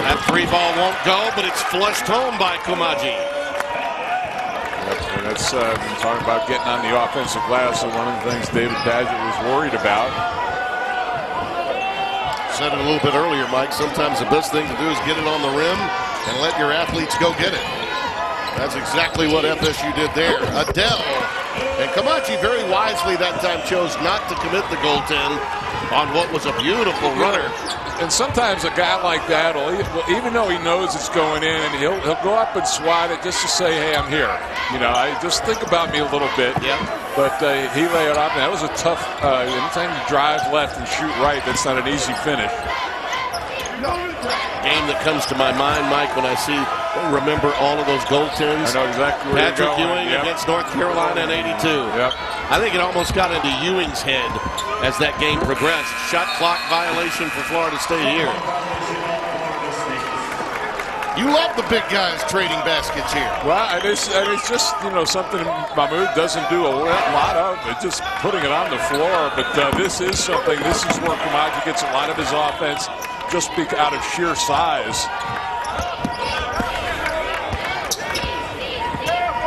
That 3 ball won't go, but it's flushed home by Kamaji. Yep, and that's talking about getting on the offensive glass. So one of the things David Padgett was worried about. Said it a little bit earlier, Mike. Sometimes the best thing to do is get it on the rim and let your athletes go get it. That's exactly what FSU did there. Adele and Kamaji very wisely that time chose not to commit the goaltend on what was a beautiful runner. And sometimes a guy like that, even though he knows it's going in, and he'll go up and swat it just to say, "Hey, I'm here." Just think about me a little bit. Yeah. But he laid it up, and that was a tough. Anytime you drive left and shoot right, that's not an easy finish. Game that comes to my mind, Mike, when I remember all of those goaltends. I know exactly where Patrick you're going. Ewing against North Carolina in '82. Yep. I think it almost got into Ewing's head as that game progressed. Shot clock violation for Florida State here. You love the big guys trading baskets here. Well, and it's just something Mahmoud doesn't do a lot of. It's just putting it on the floor. But this is something. This is where Kamaji gets a lot of his offense, just out of sheer size.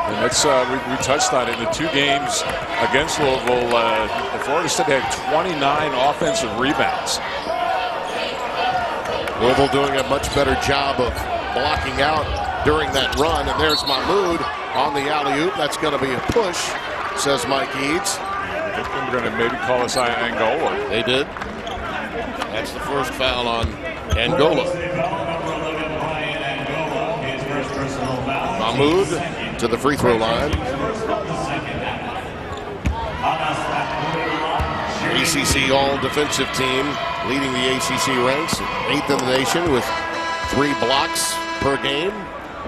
And that's we touched on it in the 2 games against Louisville. Florida State had 29 offensive rebounds. Louisville doing a much better job of blocking out during that run. And there's Mahmoud on the alley-oop. That's going to be a push, says Mike Eads. I think they're going to maybe call us Angola. They did. That's the first foul on Angola. Mahmoud to the free throw line. ACC all-defensive team leading the ACC ranks, 8th in the nation with 3 blocks per game.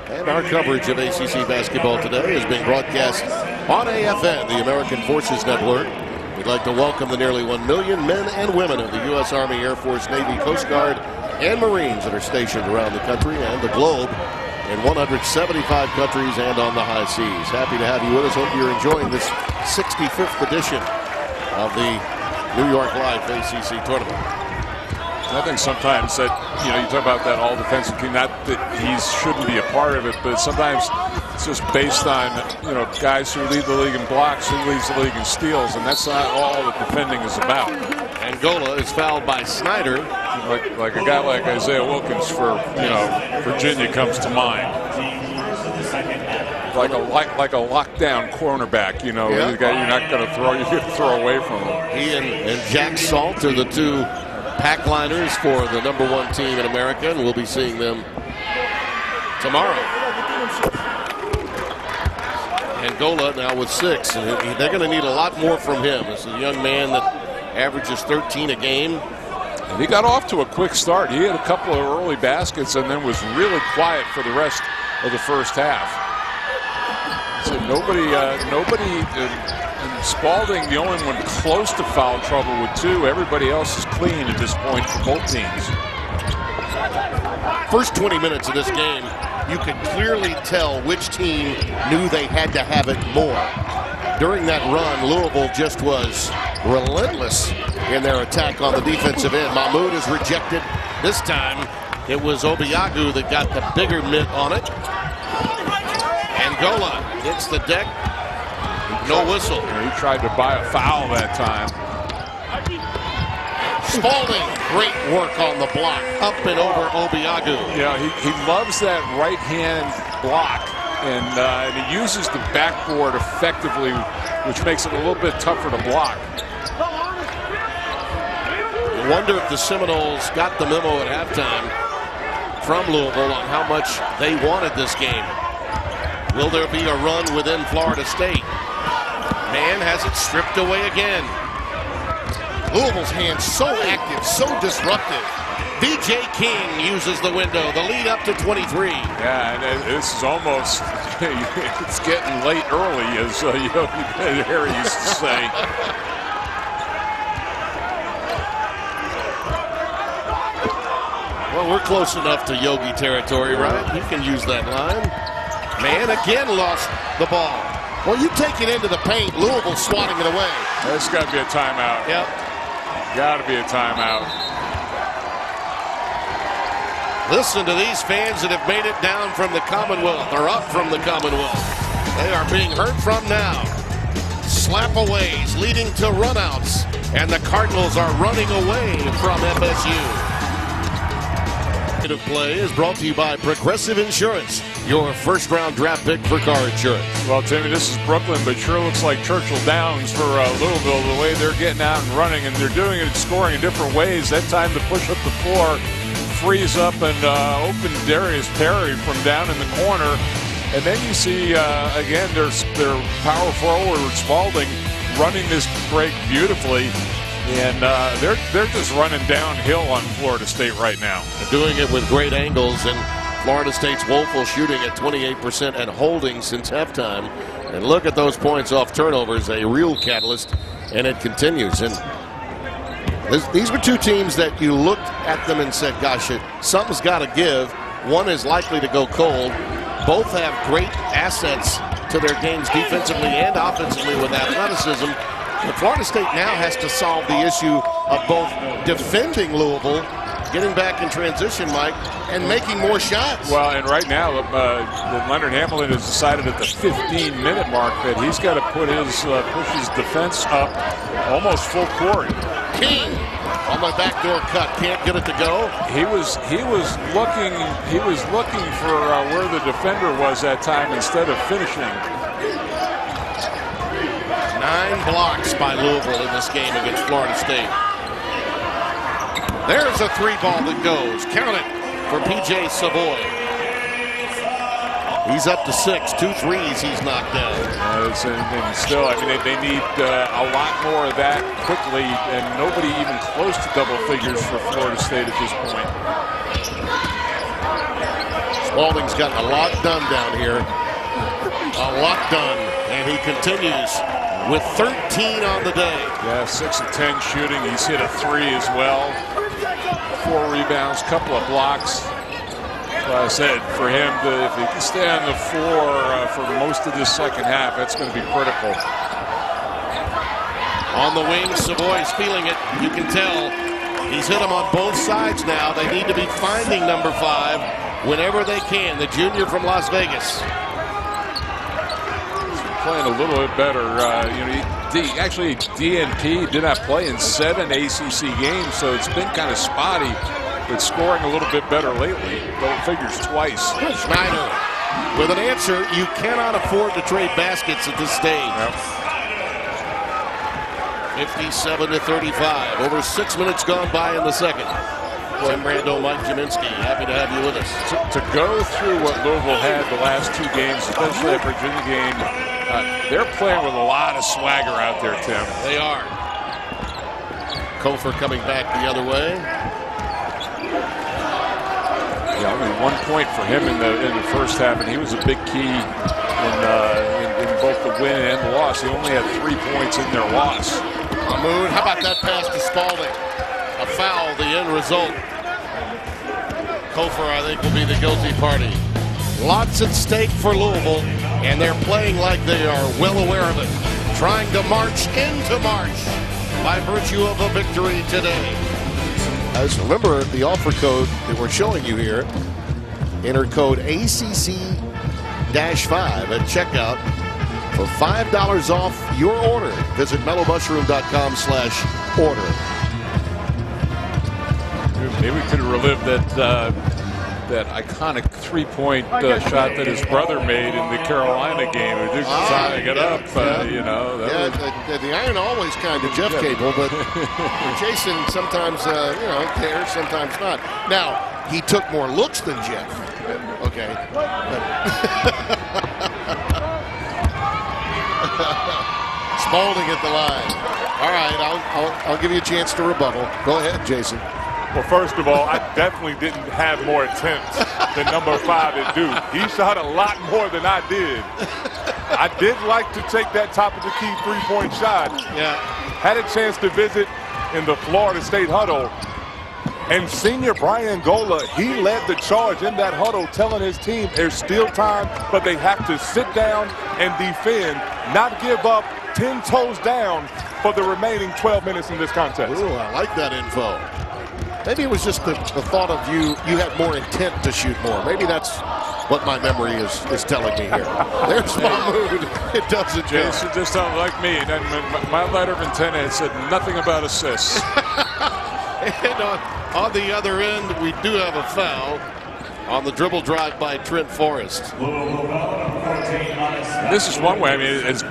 And our coverage of ACC basketball today is being broadcast on AFN, the American Forces Network. We'd like to welcome the nearly 1 million men and women of the U.S. Army, Air Force, Navy, Coast Guard, and Marines that are stationed around the country and the globe in 175 countries and on the high seas. Happy to have you with us. Hope you're enjoying this 65th edition of the New York Life ACC Tournament. I think sometimes that, you talk about that all defensive team, not that he shouldn't be a part of it, but sometimes it's just based on, guys who lead the league in blocks, who leads the league in steals, and that's not all that defending is about. Angola is fouled by Snyder. Like a guy like Isaiah Wilkins for, Virginia comes to mind. Like a lockdown cornerback, the guy you're not going to throw away from him. He and Jack Salt are the two pack liners for the #1 team in America, and we'll be seeing them tomorrow. Angola now with 6, and they're going to need a lot more from him. This is a young man that averages 13 a game. And he got off to a quick start. He had a couple of early baskets and then was really quiet for the rest of the first half. So nobody, and Spalding, the only one close to foul trouble with 2. Everybody else is clean at this point for both teams. First 20 minutes of this game, you could clearly tell which team knew they had to have it more. During that run, Louisville just was relentless in their attack on the defensive end. Mahmoud is rejected. This time, it was Obiagu that got the bigger mitt on it. Angola hits the deck. No whistle. He tried to buy a foul that time. Spalding, great work on the block. Up and over Obiagu. Yeah, he loves that right hand block. And he uses the backboard effectively, which makes it a little bit tougher to block. I wonder if the Seminoles got the memo at halftime from Louisville on how much they wanted this game. Will there be a run within Florida State? Man has it stripped away again. Louisville's hands so active, so disruptive. B.J. King uses the window, the lead up to 23. Yeah, and this is almost, it's getting late early, as Harry used to say. Well, we're close enough to Yogi territory, right? He can use that line. Man again lost the ball. Well, you take it into the paint, Louisville swatting it away. There's got to be a timeout. Yep. Got to be a timeout. Listen to these fans that have made it down from the Commonwealth, or up from the Commonwealth. They are being heard from now. Slap-aways leading to runouts, and the Cardinals are running away from FSU. Play is brought to you by Progressive Insurance, your first-round draft pick for car insurance. Well, Timmy, this is Brooklyn, but sure looks like Churchill Downs for Louisville, the way they're getting out and running, and they're doing it and scoring in different ways. That time to push up the floor, freeze up and open Darius Perry from down in the corner. And then you see, again, their power forward, Spalding, running this break beautifully. And they're just running downhill on Florida State right now. They're doing it with great angles, and Florida State's woeful shooting at 28% and holding since halftime. And look at those points off turnovers, a real catalyst, and it continues. And these were two teams that you looked at them and said, gosh, something's got to give. One is likely to go cold. Both have great assets to their games defensively and offensively with athleticism. But Florida State now has to solve the issue of both defending Louisville, getting back in transition, Mike, and making more shots. Well, and right now, Leonard Hamilton has decided at the 15-minute mark that he's got to push his defense up almost full court. King on the backdoor cut, can't get it to go. He was looking for where the defender was that time instead of finishing. 9 blocks by Louisville in this game against Florida State. There's a 3-ball that goes. Count it for P.J. Savoy. He's up to 6. 2 threes he's knocked down. And still, I mean, they need a lot more of that quickly, and nobody even close to double figures for Florida State at this point. Spalding's gotten a lot done down here. A lot done, and he continues with 13 on the day. Yeah, 6 of 10 shooting. He's hit a 3 as well. 4 rebounds, couple of blocks. Well, I said, for him, if he can stay on the floor for most of this second half, that's going to be critical. On the wing, Savoy's feeling it. You can tell He's hit them on both sides now. They need to be finding number 5 whenever they can. The junior from Las Vegas. Playing a little bit better. Actually, DNP did not play in 7 ACC games, so it's been kind of spotty, but scoring a little bit better lately. Though it figures twice. Schneider with an answer. You cannot afford to trade baskets at this stage. Yep. 57-35. Over 6 minutes gone by in the second. Tim Brando, Mike Jaminski, happy to have you with us. To go through what Louisville had the last 2 games, especially that Virginia game, they're playing with a lot of swagger out there, Tim. They are. Kofor coming back the other way. Yeah, only 1 point for him in the first half, and he was a big key in both the win and the loss. He only had 3 points in their loss. Mahmoud, how about that pass to Spalding? A foul, the end result. Kofor, I think, will be the guilty party. Lots at stake for Louisville, and they're playing like they are well aware of it. Trying to march into March by virtue of a victory today. As remember, the offer code that we're showing you here, enter code ACC-5 at checkout for $5 off your order. Visit mellowmushroom.com/order. Maybe we could have relived that iconic 3-point shot that his brother made in the Carolina game. Tying it up, the iron always kind of Jeff Cable, but Jason sometimes, cares, sometimes not. Now, he took more looks than Jeff. Okay. Spalding at the line. All right, I'll give you a chance to rebuttal. Go ahead, Jason. Well, first of all, I definitely didn't have more attempts than number 5 at Duke. He shot a lot more than I did. I did like to take that top of the key 3-point shot. Yeah. Had a chance to visit in the Florida State huddle. And senior Brian Gola, he led the charge in that huddle, telling his team there's still time, but they have to sit down and defend, not give up 10 toes down for the remaining 12 minutes in this contest. Ooh, I like that info. Maybe it was just the thought of you had more intent to shoot more. Maybe that's what my memory is telling me here. There's Mahmoud. It doesn't, Jason just sounds like me. And my letter of intent had said nothing about assists. And on the other end, we do have a foul on the dribble drive by Trent Forrest. This is one way. I mean, as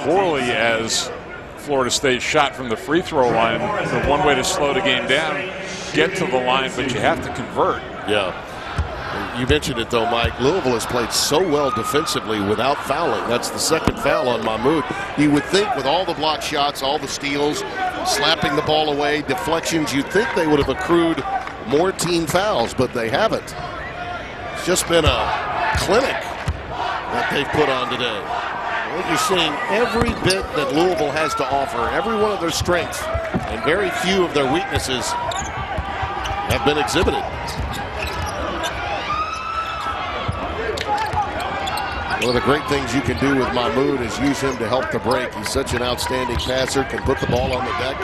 poorly as Florida State shot from the free throw line, the one way to slow the game down, get to the line, but you have to convert. Yeah. You mentioned it, though, Mike. Louisville has played so well defensively without fouling. That's the second foul on Mahmoud. You would think with all the block shots, all the steals, slapping the ball away, deflections, you'd think they would have accrued more team fouls, but they haven't. It's just been a clinic that they've put on today. I think you're seeing every bit that Louisville has to offer, every one of their strengths, and very few of their weaknesses have been exhibited. One of the great things you can do with Mahmoud is use him to help the break. He's such an outstanding passer, can put the ball on the deck.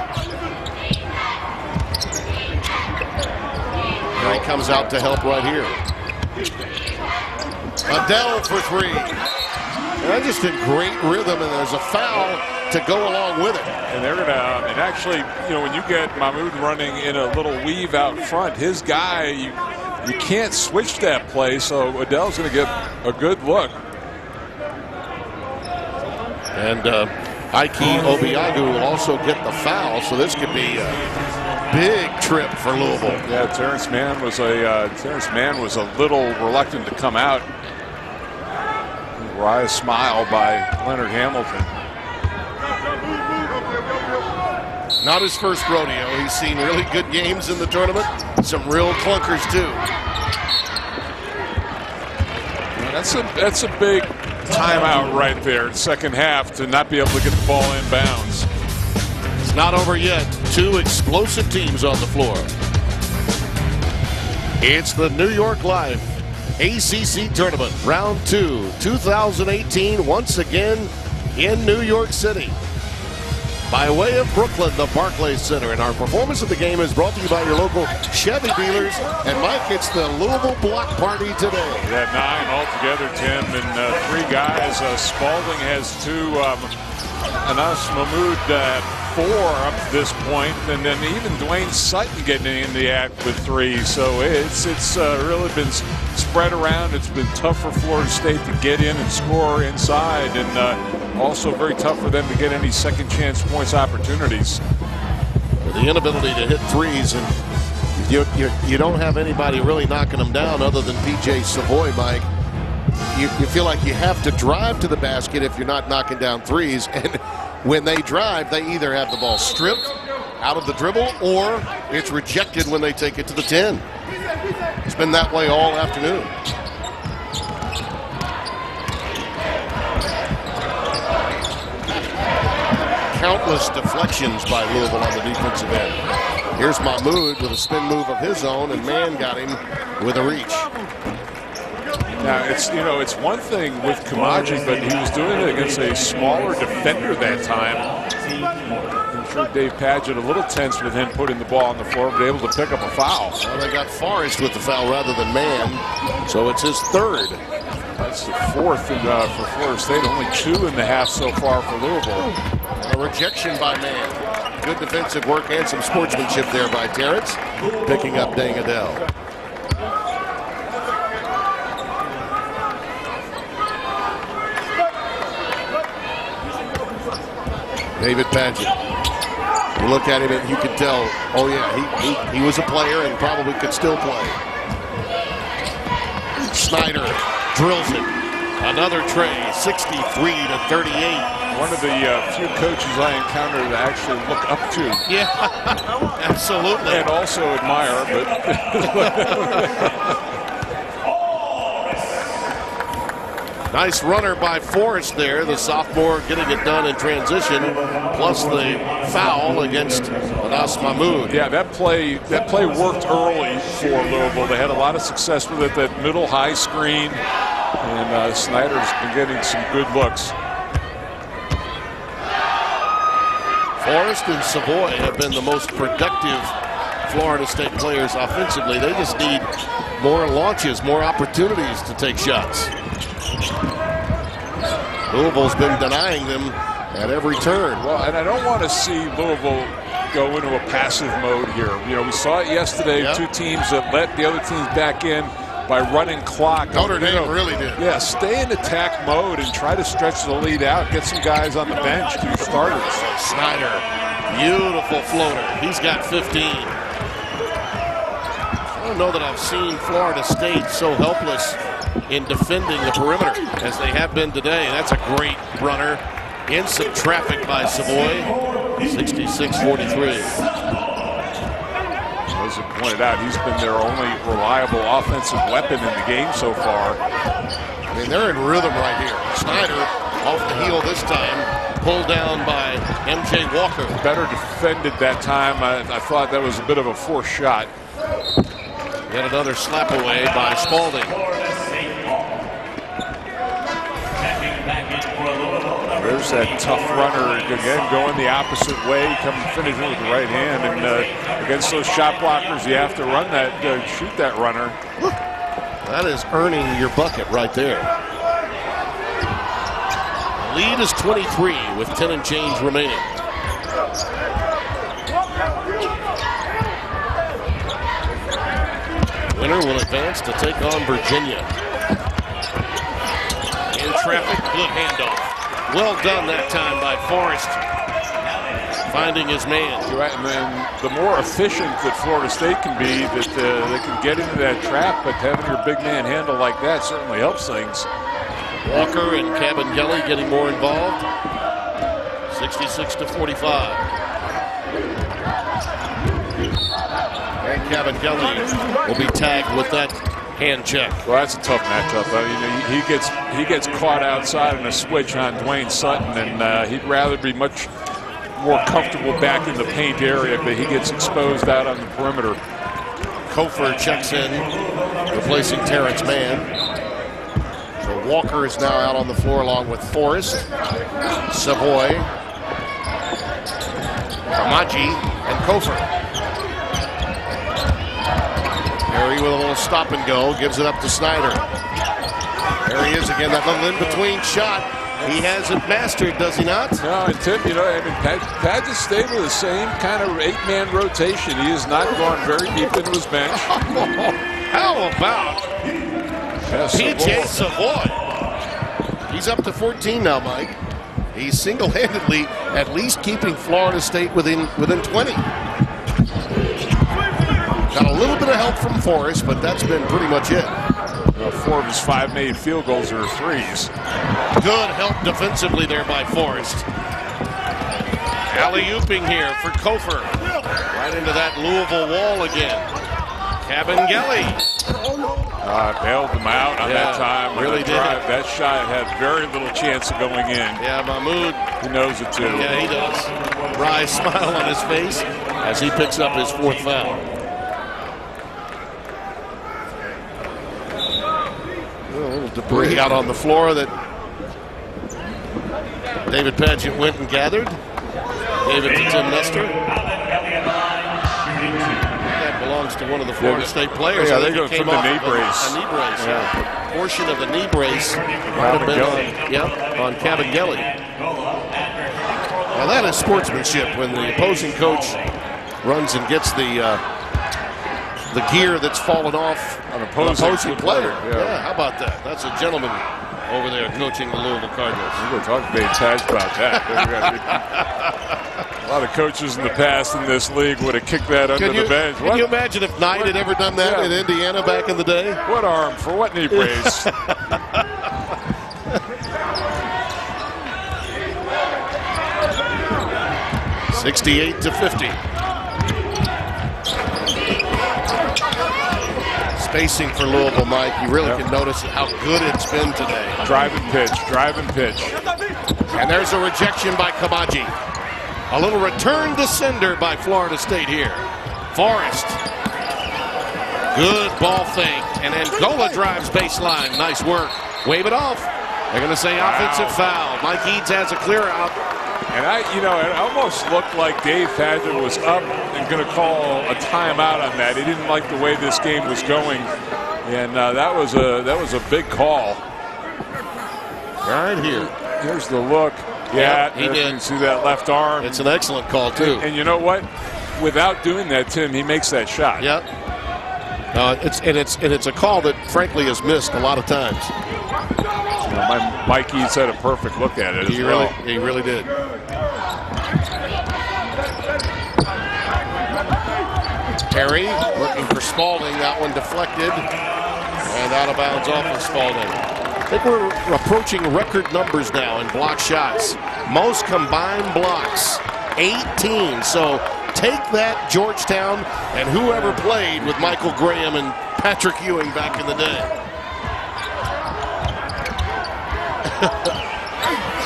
And he comes out to help right here. Adele for 3. And they're just in great rhythm, and there's a foul to go along with it. And they're going to, and actually, when you get Mahmoud running in a little weave out front, his guy, you can't switch that play, so Adele's going to get a good look. And Ike Obiagu will also get the foul, so this could be a big trip for Louisville. Yeah, Terrence Mann was a little reluctant to come out. Wry smile by Leonard Hamilton. Not his first rodeo. He's seen really good games in the tournament. Some real clunkers too. That's a big timeout right there in second half to not be able to get the ball in bounds. It's not over yet. 2 explosive teams on the floor. It's the New York Life ACC Tournament, Round 2, 2018, once again in New York City. by way of Brooklyn, the Barclays Center. And our performance of the game is brought to you by your local Chevy dealers. And Mike, it's the Louisville block party today. Yeah, 9 altogether, Tim, and 3 guys. Spalding has 2. Anas Mahmoud 4 up to this point, and then even Dwayne Sutton getting in the act with 3. So it's really been spread around. It's been tough for Florida State to get in and score inside, and also very tough for them to get any second chance points opportunities. The inability to hit threes, and you don't have anybody really knocking them down other than P.J. Savoy, Mike. You feel like you have to drive to the basket if you're not knocking down threes, and when they drive, they either have the ball stripped out of the dribble or it's rejected when they take it to the 10. It's been that way all afternoon. Countless deflections by Louisville on the defensive end. Here's Mahmoud with a spin move of his own, and Mann got him with a reach. Now, it's one thing with Kamaji, but he was doing it against a smaller defender that time. I'm sure Dave Padgett a little tense with him putting the ball on the floor, but able to pick up a foul. Well, they got Forrest with the foul rather than Mann, so it's his 3rd. That's the 4th for Florida State, only 2 in the half so far for Louisville. A rejection by Mann. Good defensive work and some sportsmanship there by Terrence, picking up Dang Adele. David Padgett. You look at him and you can tell, oh yeah, he was a player and probably could still play. Snyder drills it. Another tray, 63-38. One of the few coaches I encountered that actually look up to. Yeah, absolutely. And also admire, but nice runner by Forrest there, the sophomore getting it done in transition, plus the foul against Anas Mahmoud. Yeah, that play worked early for Louisville. They had a lot of success with it, that middle high screen, and Snyder's been getting some good looks. Forrest and Savoy have been the most productive Florida State players offensively. They just need more launches, more opportunities to take shots. Louisville's been denying them at every turn. Well, and I don't want to see Louisville go into a passive mode here. You know, we saw it yesterday, yep. 2 teams that let the other teams back in by running clock. Notre Dame really did. Yeah, stay in attack mode and try to stretch the lead out. Get some guys on the bench to starters. Snyder, beautiful floater. He's got 15. I don't know that I've seen Florida State so helpless in defending the perimeter as they have been today. That's a great runner. In some traffic by Savoy. 66-43. As you pointed out, he's been their only reliable offensive weapon in the game so far. I mean, they're in rhythm right here. Snyder off the heel this time, pulled down by M.J. Walker. Better defended that time. I thought that was a bit of a forced shot. Yet another slap away by Spalding. There's that tough runner, again, going the opposite way, finishing with the right hand. And against those shot blockers, you have to run that, shoot that runner. That is earning your bucket right there. The lead is 23 with 10 and change remaining. Winner will advance to take on Virginia. In traffic, good handoff. Well done that time by Forrest, finding his man. Right, and then the more efficient that Florida State can be, that they can get into that trap, but having your big man handle like that certainly helps things. Walker and Cabangeli getting more involved. 66-45. And Cabangeli will be tagged with that hand check. Well, that's a tough matchup. He gets caught outside in a switch on Dwayne Sutton, and he'd rather be much more comfortable back in the paint area, but he gets exposed out on the perimeter. Kofor checks in, replacing Terrence Mann. So Walker is now out on the floor along with Forrest. Savoy. Kamaji and Kofer. Perry with a little stop and go, gives it up to Snyder. There he is again, that little in-between shot. He has it mastered, does he not? No, and Tim, you know, I mean, Padgett stayed with the same kind of 8-man rotation. He has not gone very deep into his bench. How about P.J. Savoy? He's up to 14 now, Mike. He's single-handedly at least keeping Florida State within 20. Got a little bit of help from Forrest, but that's been pretty much it. 4 of his 5 made field goals are threes. Good help defensively there by Forrest. Alley-ooping here for Kofer. Right into that Louisville wall again. Cabangeli. Bailed him out on that time. Really did. That shot had very little chance of going in. Yeah, Mahmoud. He knows it too. Yeah, he does. Wry smile on his face as he picks up his 4th foul. A little debris out on the floor that David Padgett went and gathered. Gave it to Tim Nestor. That belongs to one of the Florida State players. Yeah, they go from the knee brace. A knee brace, yeah. Portion of the knee brace might have been on Cabangeli. Now that is sportsmanship when the opposing coach runs and gets the gear that's fallen off an opposing player. Yeah, how about that? That's a gentleman over there coaching the Louisville Cardinals. We're going to talk to Padgett about that. A lot of coaches in the past in this league would have kicked that under the bench. Can you imagine if Knight had ever done that in Indiana back in the day? What arm for what knee brace? 68-50. Spacing for Louisville, Mike. You really can notice how good it's been today. Drive and pitch. And there's a rejection by Kamaji. A little return to sender by Florida State here. Forrest. Good ball fake. And Angola drives baseline. Nice work. Wave it off. They're going to say offensive foul. Mike Eads has a clear out. And it almost looked like Dave Padgett was up and going to call a timeout on that. He didn't like the way this game was going, and that was a big call. Right here. Here's the look. Yeah, he did. You see that left arm. It's an excellent call too. And you know what? Without doing that, Tim, he makes that shot. Yep. It's a call that frankly is missed a lot of times. Mike Eads had a perfect look at it. He really did. Perry looking for Spalding. That one deflected and out of bounds off of Spalding. I think we're approaching record numbers now in block shots. Most combined blocks, 18. So take that, Georgetown, and whoever played with Michael Graham and Patrick Ewing back in the day.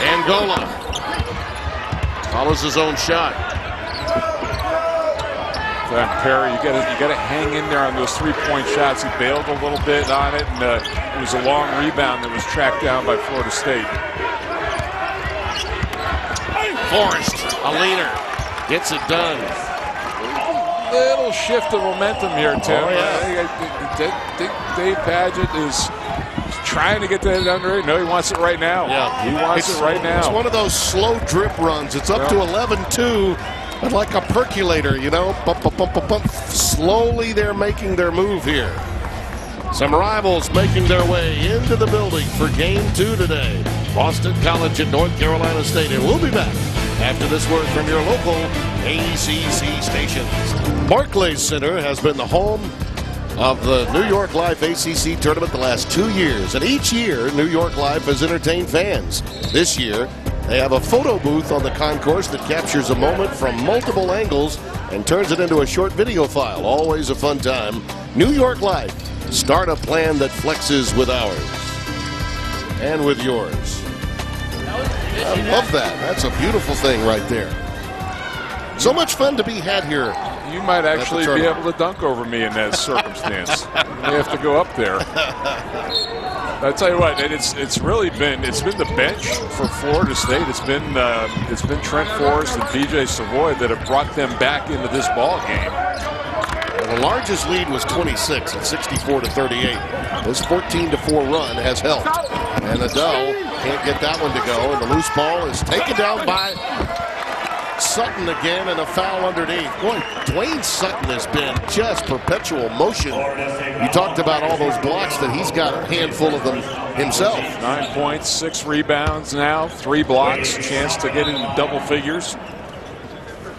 Angola follows his own shot. Perry, you got to hang in there on those 3-point shots. He bailed a little bit on it, and it was a long rebound that was tracked down by Florida State. Forrest, a leaner, gets it done. Little shift of momentum here, Tim. Oh, yeah. Dave Padgett is trying to get that under it. No, he wants it right now. Yeah, he wants it right now. It's one of those slow drip runs. It's up to 11-2, but like a percolator, Bump, bump, bump, bump, bump. Slowly they're making their move here. Some rivals making their way into the building for Game 2 today. Boston College and North Carolina State. And we'll be back after this word from your local ACC stations. Barclays Center has been the home of the New York Life ACC tournament the last 2 years. And each year, New York Life has entertained fans. This year, they have a photo booth on the concourse that captures a moment from multiple angles and turns it into a short video file. Always a fun time. New York Life. Start a plan that flexes with ours. And with yours. I love that. That's a beautiful thing right there. So much fun to be had here you might actually be able to dunk over me in that circumstance. You have to go up there. I tell you what, it's really been the bench for Florida State. It's been Trent Forrest and B.J. Savoy that have brought them back into this ball game. Well, the largest lead was 26 at 64-38. This 14-4 run has helped, and Adele can't get that one to go. And the loose ball is taken down by Sutton again, and a foul underneath. Boy, Dwayne Sutton has been just perpetual motion. You talked about all those blocks that he's got a handful of them himself. 9 points, 6 rebounds now, 3 blocks, chance to get into double figures.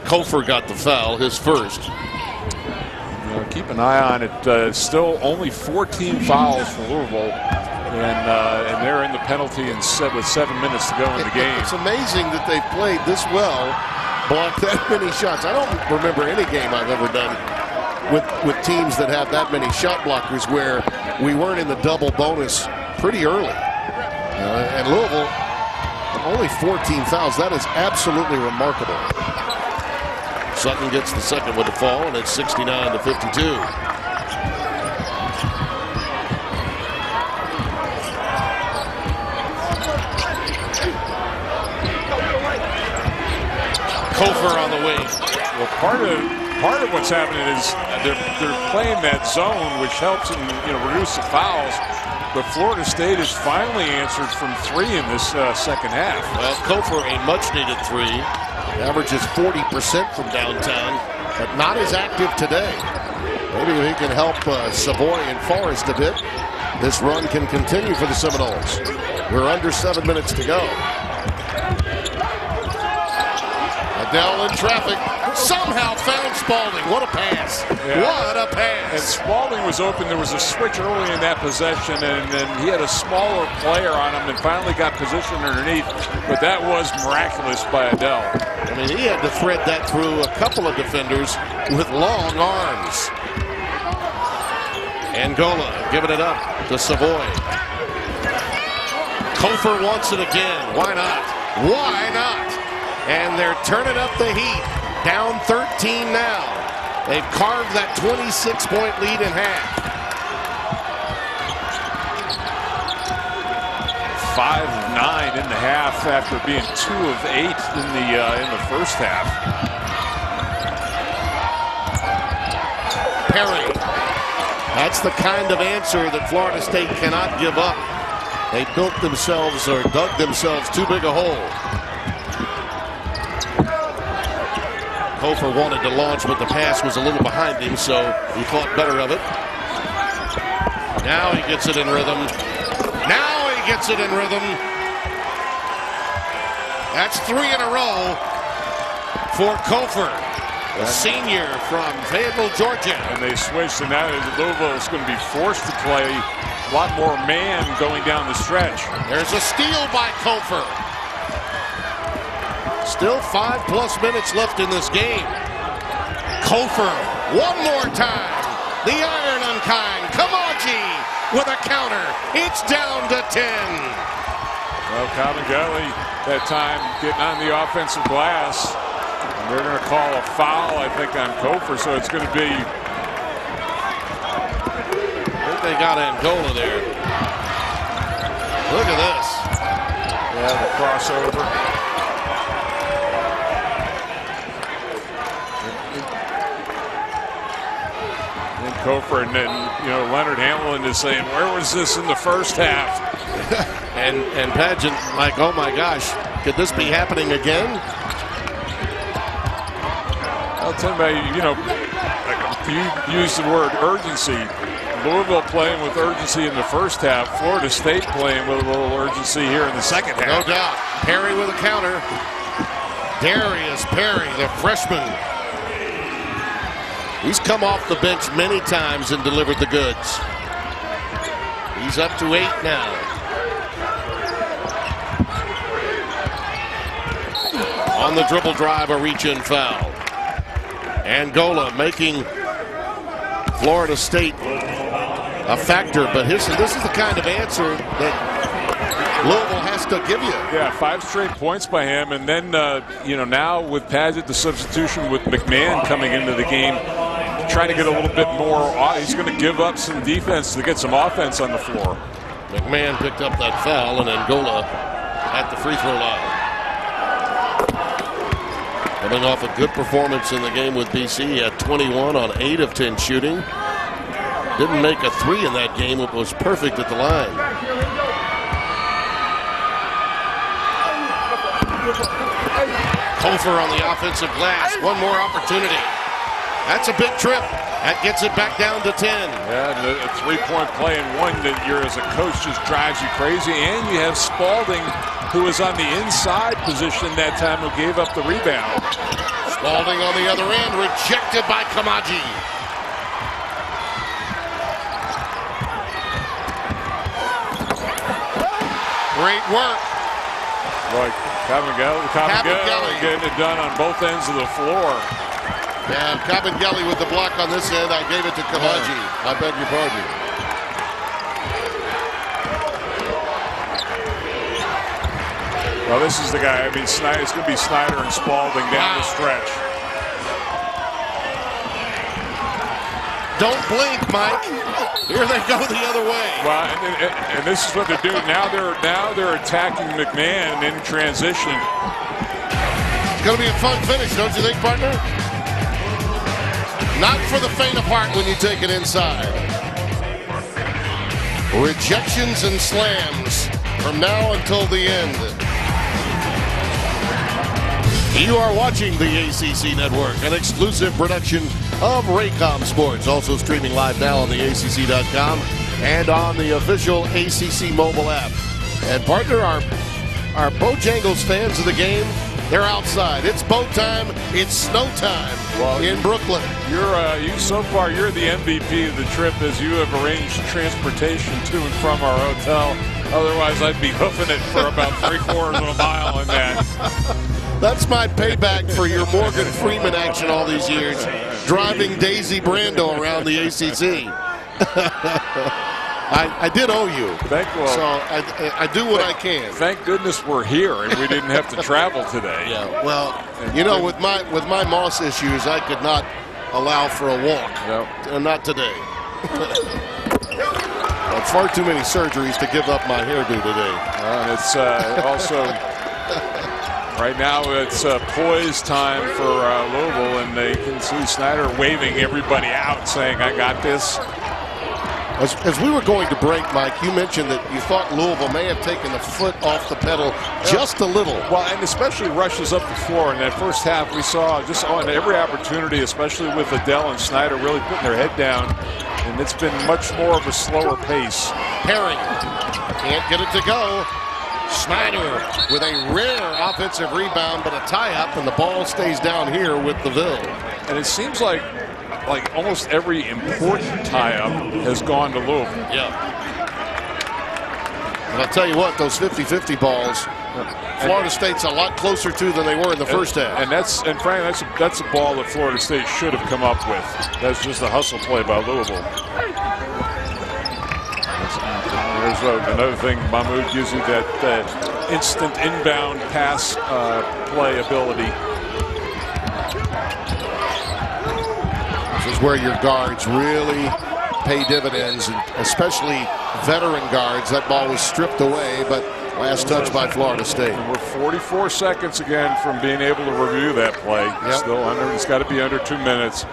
Kofor got the foul, his first. Keep an eye on it. Still only 14 fouls for Louisville, and they're in the penalty and with 7 minutes to go in the game. It's amazing that they've played this well, blocked that many shots. I don't remember any game I've ever done with teams that have that many shot blockers where we weren't in the double bonus pretty early. And Louisville, only 14 fouls. That is absolutely remarkable. Sutton gets the second with the fall, and it's 69-52. Kofor on the wing. Well, part of what's happening is they're playing that zone, which helps them reduce the fouls. But Florida State has finally answered from 3 in this second half. Well, Kofor, a much-needed 3. Averages 40% from downtown, but not as active today. Maybe he can help Savoy and Forrest a bit. This run can continue for the Seminoles. We're under 7 minutes to go. Adele in traffic. Somehow found Spalding. What a pass. Yeah. What a pass. And Spalding was open. There was a switch early in that possession, and he had a smaller player on him and finally got positioned underneath. But that was miraculous by Adele. I mean, he had to thread that through a couple of defenders with long arms. Angola giving it up to Savoy. Kofor wants it again. Why not? Why not? And they're turning up the heat. Down 13 now. They've carved that 26-point lead in half. 5 of 9 in the half after being 2 of 8 in the first half. Perry. That's the kind of answer that Florida State cannot give up. They built themselves or dug themselves too big a hole. Kofor wanted to launch, but the pass was a little behind him, so he thought better of it. Now he gets it in rhythm. Now he gets it in rhythm. That's 3 in a row for Kofor, a senior from Fayetteville, Georgia. And they switched, and now Louisville is going to be forced to play a lot more man going down the stretch. There's a steal by Kofor. Still 5+ minutes left in this game. Kofor, one more time. The iron unkind. Kamaji with a counter. It's down to 10. Well, Cabangelli that time getting on the offensive glass. And they're going to call a foul, I think, on Kofor. So it's going to be. I think they got Angola there. Look at this. Yeah, the crossover. Kofor, and then Leonard Hamlin is saying, where was this in the first half? and Pageant, like, oh my gosh, could this be happening again? I'll tell you, you used the word urgency. Louisville playing with urgency in the first half. Florida State playing with a little urgency here in the second half. No doubt. Perry with a counter. Darius Perry, the freshman. He's come off the bench many times and delivered the goods. He's up to 8 now. On the dribble drive, a reach-in foul. Angola making Florida State a factor, but this is the kind of answer that Louisville has to give you. Yeah, 5 straight points by him, and then now with Padgett, the substitution with McMahon coming into the game, trying to get a little bit more. He's going to give up some defense to get some offense on the floor. McMahon picked up that foul, and Angola at the free throw line. Coming off a good performance in the game with BC, he had 21 on 8 of 10 shooting. Didn't make a 3 in that game, it was perfect at the line. Hofer on the offensive glass. One more opportunity. That's a big trip. That gets it back down to 10. Yeah, and a 3-point play and one that as a coach just drives you crazy. And you have Spalding, who was on the inside position that time, who gave up the rebound. Spalding on the other end, rejected by Kamaji. Great work. Like Cabangeli getting it done on both ends of the floor. Yeah, Cabangeli with the block on this end. I gave it to Kamaji. I beg your pardon. Well, this is the guy. I mean, it's going to be Snyder and Spalding down the stretch. Don't blink, Mike. Here they go the other way. Well, and this is what they're doing now. They're attacking McMahon in transition. It's going to be a fun finish, don't you think, partner? Not for the faint of heart when you take it inside. Rejections and slams from now until the end. You are watching the ACC Network, an exclusive production of Raycom Sports. Also streaming live now on the ACC.com and on the official ACC mobile app. And partner, our Bojangles fans of the game, they're outside. It's boat time. It's snow time in Brooklyn. So far, you're the MVP of the trip, as you have arranged transportation to and from our hotel. Otherwise, I'd be hoofing it for about 3/4 of a mile in that. That's my payback for your Morgan Freeman action all these years, driving Daisy Brando around the ACC. I did owe you, so I do what I can. Thank goodness we're here and we didn't have to travel today. Yeah, well, with my Moss issues, I could not allow for a walk. Not today. I've far too many surgeries to give up my hairdo today. And it's also right now it's poise time for Louisville, and they can see Snyder waving everybody out, saying, "I got this." As we were going to break, Mike, you mentioned that you thought Louisville may have taken the foot off the pedal just a little. Well, and especially rushes up the floor. In that first half, we saw just on every opportunity, especially with Adele and Snyder really putting their head down, and it's been much more of a slower pace. Herring can't get it to go. Snyder with a rare offensive rebound, but a tie-up, and the ball stays down here with the Ville. And it seems like almost every important tie-up has gone to Louisville. Yeah. And I'll tell you what, those 50-50 balls, Florida State's a lot closer to than they were in the first half. And Frank, that's a ball that Florida State should have come up with. That's just a hustle play by Louisville. There's another thing, Mahmoud gives you that instant inbound pass play ability. This is where your guards really pay dividends, and especially veteran guards. That ball was stripped away, but last touch by Florida State. And we're 44 seconds again from being able to review that play. Yep. Still under. It's got to be under 2 minutes.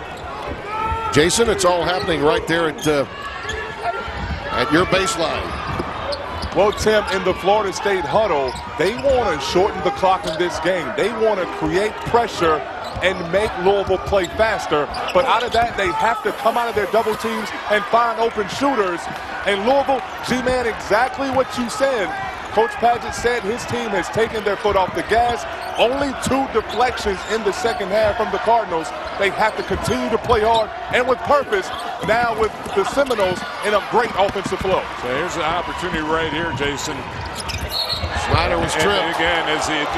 Jason, it's all happening right there at your baseline. Well, Tim, in the Florida State huddle, they want to shorten the clock in this game. They want to create pressure and make Louisville play faster. But out of that, they have to come out of their double teams and find open shooters. And Louisville, G-Man, exactly what you said. Coach Padgett said his team has taken their foot off the gas. Only 2 deflections in the second half from the Cardinals. They have to continue to play hard and with purpose now with the Seminoles in a great offensive flow. So here's an opportunity right here, Jason. Snyder was tripped. And again,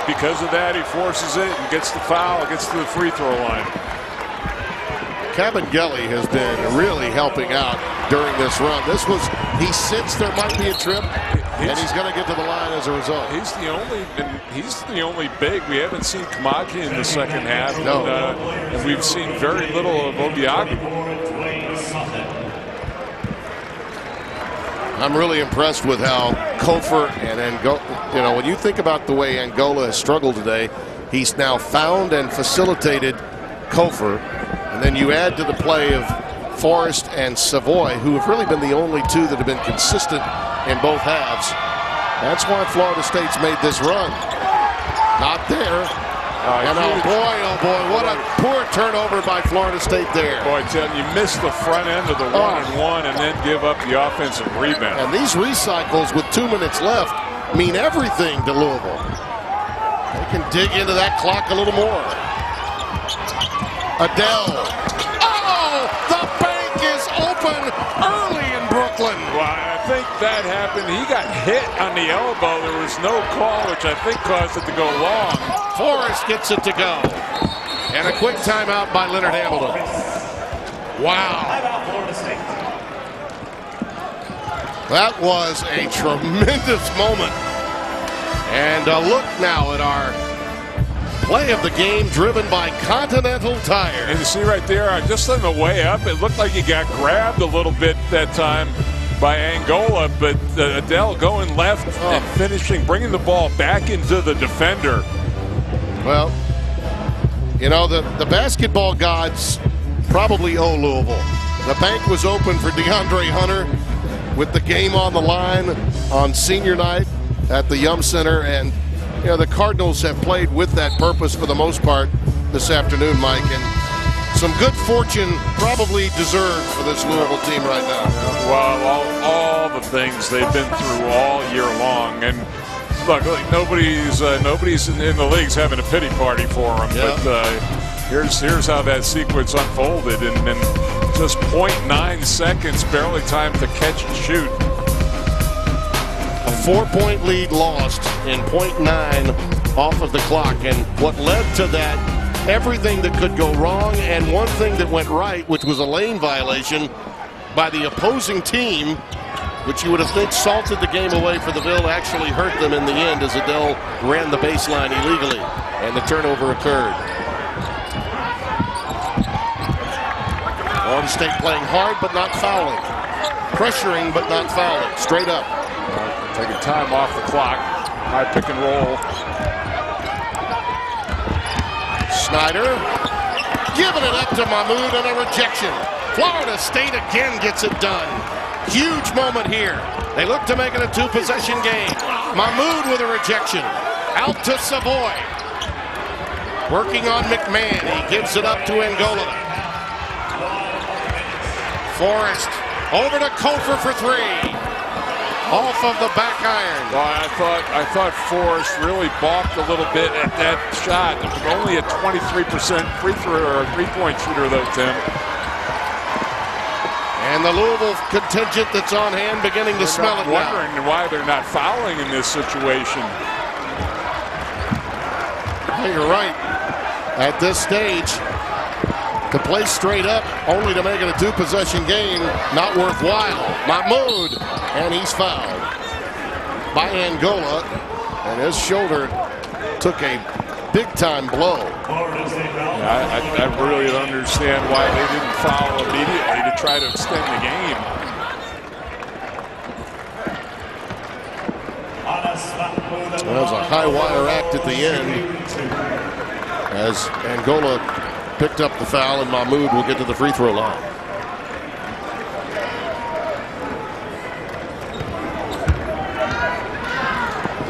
because of that, he forces it and gets the foul, gets to the free throw line. Cabangeli has been really helping out during this run. He sensed there might be a trip, and he's going to get to the line as a result. He's the only big. We haven't seen Kamaki in the second half. No. And we've seen very little of Obiagu. I'm really impressed with how Kofor and Angola, when you think about the way Angola has struggled today, he's now found and facilitated Kofor. And then you add to the play of Forrest and Savoy, who have really been the only two that have been consistent in both halves. That's why Florida State's made this run. Not there. And oh boy, what a poor turnover by Florida State there. Boy, you missed the front end of the 1-and-1 and then give up the offensive rebound. And these recycles with 2 minutes left mean everything to Louisville. They can dig into that clock a little more. Adele. Oh, the bank is open early in Brooklyn. Well, I think that happened. He got hit on the elbow. There was no call, which I think caused it to go long. Forrest gets it to go. And a quick timeout by Leonard Hamilton. Wow. That was a tremendous moment. And a look now at our play of the game driven by Continental Tire. And you see right there, just on the way up, it looked like he got grabbed a little bit that time by Angola, but Adele going left and finishing, bringing the ball back into the defender. Well, the basketball gods probably owe Louisville. The bank was open for DeAndre Hunter with the game on the line on senior night at the Yum Center, and the Cardinals have played with that purpose for the most part this afternoon, Mike, and some good fortune probably deserved for this Louisville team right now. Well, all the things they've been through all year long, and look, nobody's in the leagues having a pity party for them. Yeah. But here's how that sequence unfolded, and just 0.9 seconds, barely time to catch and shoot. A 4-point lead lost in 0.9 off of the clock, and what led to that, everything that could go wrong, and one thing that went right, which was a lane violation by the opposing team, which you would have think salted the game away for the Ville, actually hurt them in the end as Adele ran the baseline illegally, and the turnover occurred. Florida State playing hard but not fouling. Pressuring but not fouling. Straight up. Taking time off the clock. High pick and roll. Snyder giving it up to Mahmoud and a rejection. Florida State again gets it done. Huge moment here. They look to make it a two-possession game. Mahmoud with a rejection. Out to Savoy. Working on McMahon. He gives it up to Angola. Forrest over to Kofor for three. Off of the back iron. Well, I thought Forrest really balked a little bit at that shot. Only a 23% free throw or three-point shooter, though, Tim. And the Louisville contingent that's on hand beginning to smell it now. Wondering why they're not fouling in this situation. You're right. At this stage, to play straight up, only to make it a two-possession game, not worthwhile. Mahmoud, and he's fouled by Angola, and his shoulder took a big-time blow. I really don't understand why they didn't foul immediately to try to extend the game. That was a high-wire act at the end as Angola picked up the foul, and Mahmoud will get to the free throw line.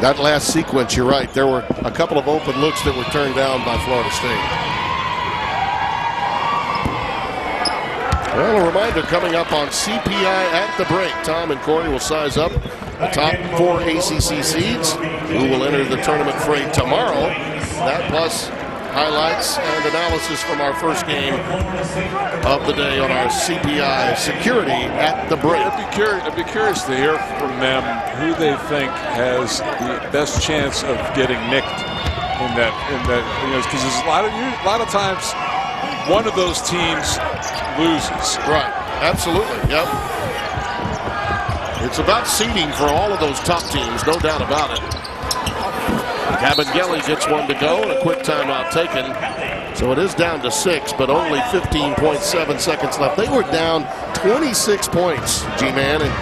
That last sequence, you're right. There were a couple of open looks that were turned down by Florida State. Well, a reminder coming up on CPI at the break. Tom and Corey will size up the top 4 ACC seeds who will enter the tournament fray tomorrow. That plus highlights and analysis from our first game of the day on our CPI security at the break. I'd be curious to hear from them who they think has the best chance of getting nicked in that because there's a lot of times one of those teams loses. Right. Absolutely. Yep. It's about seeding for all of those top teams, no doubt about it. Cabangeli gets one to go and a quick timeout taken. So it is down to 6, but only 15.7 seconds left. They were down 26 points, G-Man, and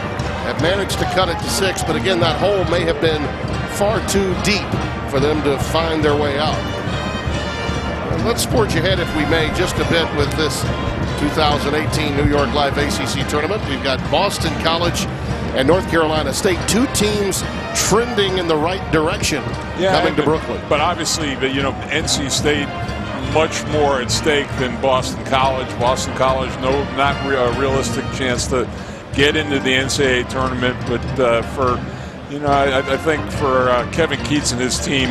have managed to cut it to 6. But again, that hole may have been far too deep for them to find their way out. And let's forge ahead, if we may, just a bit with this 2018 New York Life ACC tournament. We've got Boston College and North Carolina State, two teams trending in the right direction coming to Brooklyn. But obviously, NC State much more at stake than Boston College. Boston College, not a realistic chance to get into the NCAA tournament. But I think for Kevin Keats and his team,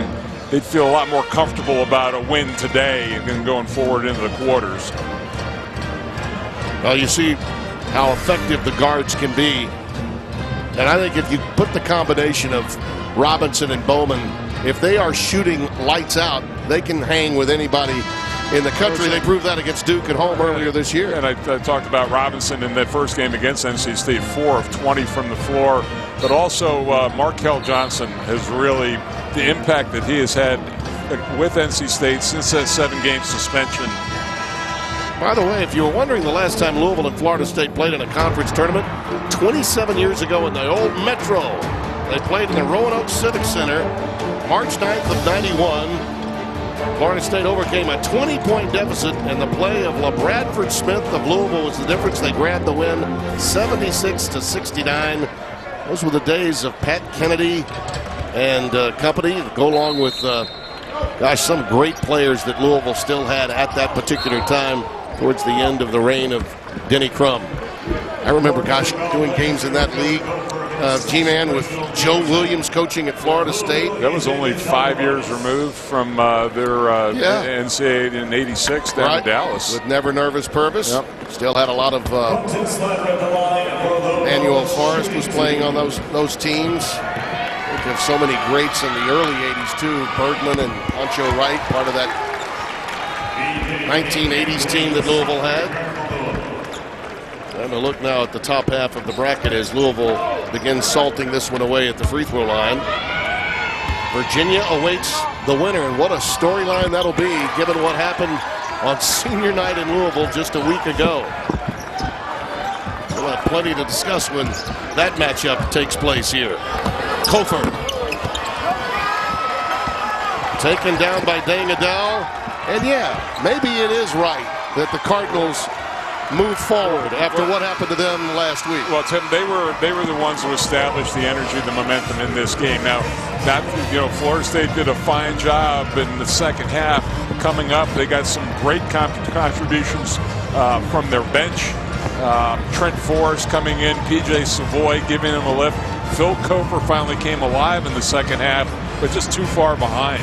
they'd feel a lot more comfortable about a win today than going forward into the quarters. Well, you see how effective the guards can be. And I think if you put the combination of Robinson and Bowman, if they are shooting lights out, they can hang with anybody in the country. They proved that against Duke at home earlier this year. And I talked about Robinson in that first game against NC State, 4 of 20 from the floor. But also Markel Johnson has really, the impact that he has had with NC State since that 7-game suspension. By the way, if you were wondering the last time Louisville and Florida State played in a conference tournament, 27 years ago in the old Metro. They played in the Roanoke Civic Center, March 9th of 91. Florida State overcame a 20-point deficit, and the play of LaBradford Smith of Louisville was the difference. They grabbed the win 76-69. Those were the days of Pat Kennedy and company, to go along with, some great players that Louisville still had at that particular time towards the end of the reign of Denny Crum. I remember, doing games in that league, G-Man, with Joe Williams coaching at Florida State. That was only 5 years removed from their NCAA in '86 down in Dallas. With Never Nervous Purvis. Yep. Still had a lot of Manuel Forrest was playing on those teams. We have so many greats in the early '80s too. Bergman and Pancho Wright, part of that 1980s team that Louisville had. And a look now at the top half of the bracket as Louisville begins salting this one away at the free throw line. Virginia awaits the winner, and what a storyline that'll be given what happened on senior night in Louisville just a week ago. We'll have plenty to discuss when that matchup takes place here. Kofor taken down by Deng Adel, and maybe it is right that the Cardinals move forward after what happened to them last week. Well, Tim, they were the ones who established the energy, the momentum in this game. Now, Florida State did a fine job in the second half. Coming up, they got some great contributions from their bench. Trent Forrest coming in, PJ Savoy giving him a lift. Phil Kofor finally came alive in the second half, but just too far behind.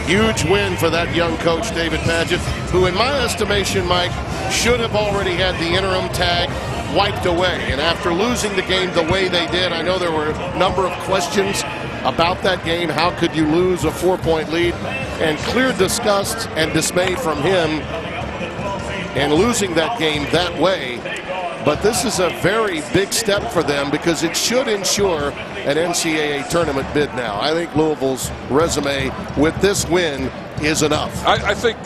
Huge win for that young coach, David Padgett, who in my estimation, Mike, should have already had the interim tag wiped away. And after losing the game the way they did, I know there were a number of questions about that game. How could you lose a 4-point lead? And clear disgust and dismay from him and losing that game that way. But this is a very big step for them because it should ensure an NCAA tournament bid now. I think Louisville's resume with this win is enough. I think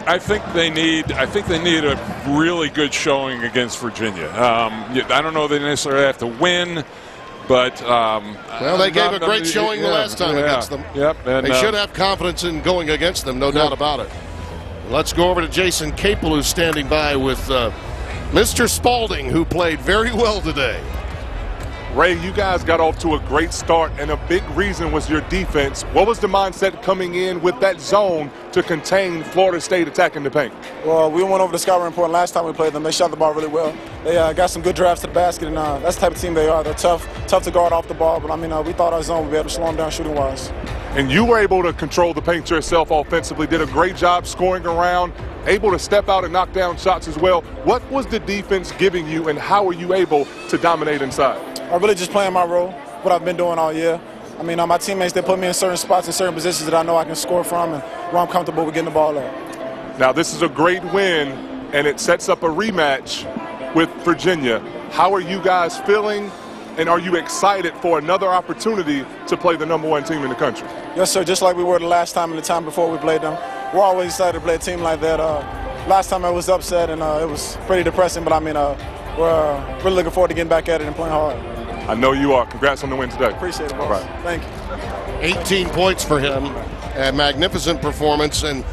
they need a really good showing against Virginia. I don't know they necessarily have to win, but they gave a great showing the last time against them. Yep, and they should have confidence in going against them, no doubt about it. Let's go over to Jason Capel, who's standing by with Mr. Spalding, who played very well today. Ray, you guys got off to a great start, and a big reason was your defense. What was the mindset coming in with that zone to contain Florida State attacking the paint? Well, we went over to Scott Report last time we played them. They shot the ball really well. They got some good drives to the basket, and that's the type of team they are. They're tough to guard off the ball, but we thought our zone would be able to slow them down shooting-wise. And you were able to control the paint yourself offensively, did a great job scoring around, able to step out and knock down shots as well. What was the defense giving you, and how were you able to dominate inside? I'm really just playing my role, what I've been doing all year. My teammates, they put me in certain spots and certain positions that I know I can score from and where I'm comfortable with getting the ball up. Now, this is a great win, and it sets up a rematch with Virginia. How are you guys feeling, and are you excited for another opportunity to play the #1 team in the country? Yes, sir, just like we were the last time and the time before we played them. We're always excited to play a team like that. Last time I was upset, and it was pretty depressing, but I mean, we're really looking forward to getting back at it and playing hard. I know you are. Congrats on the win today. Appreciate it, boss. All right. Thank you. 18 points for him. A magnificent performance, and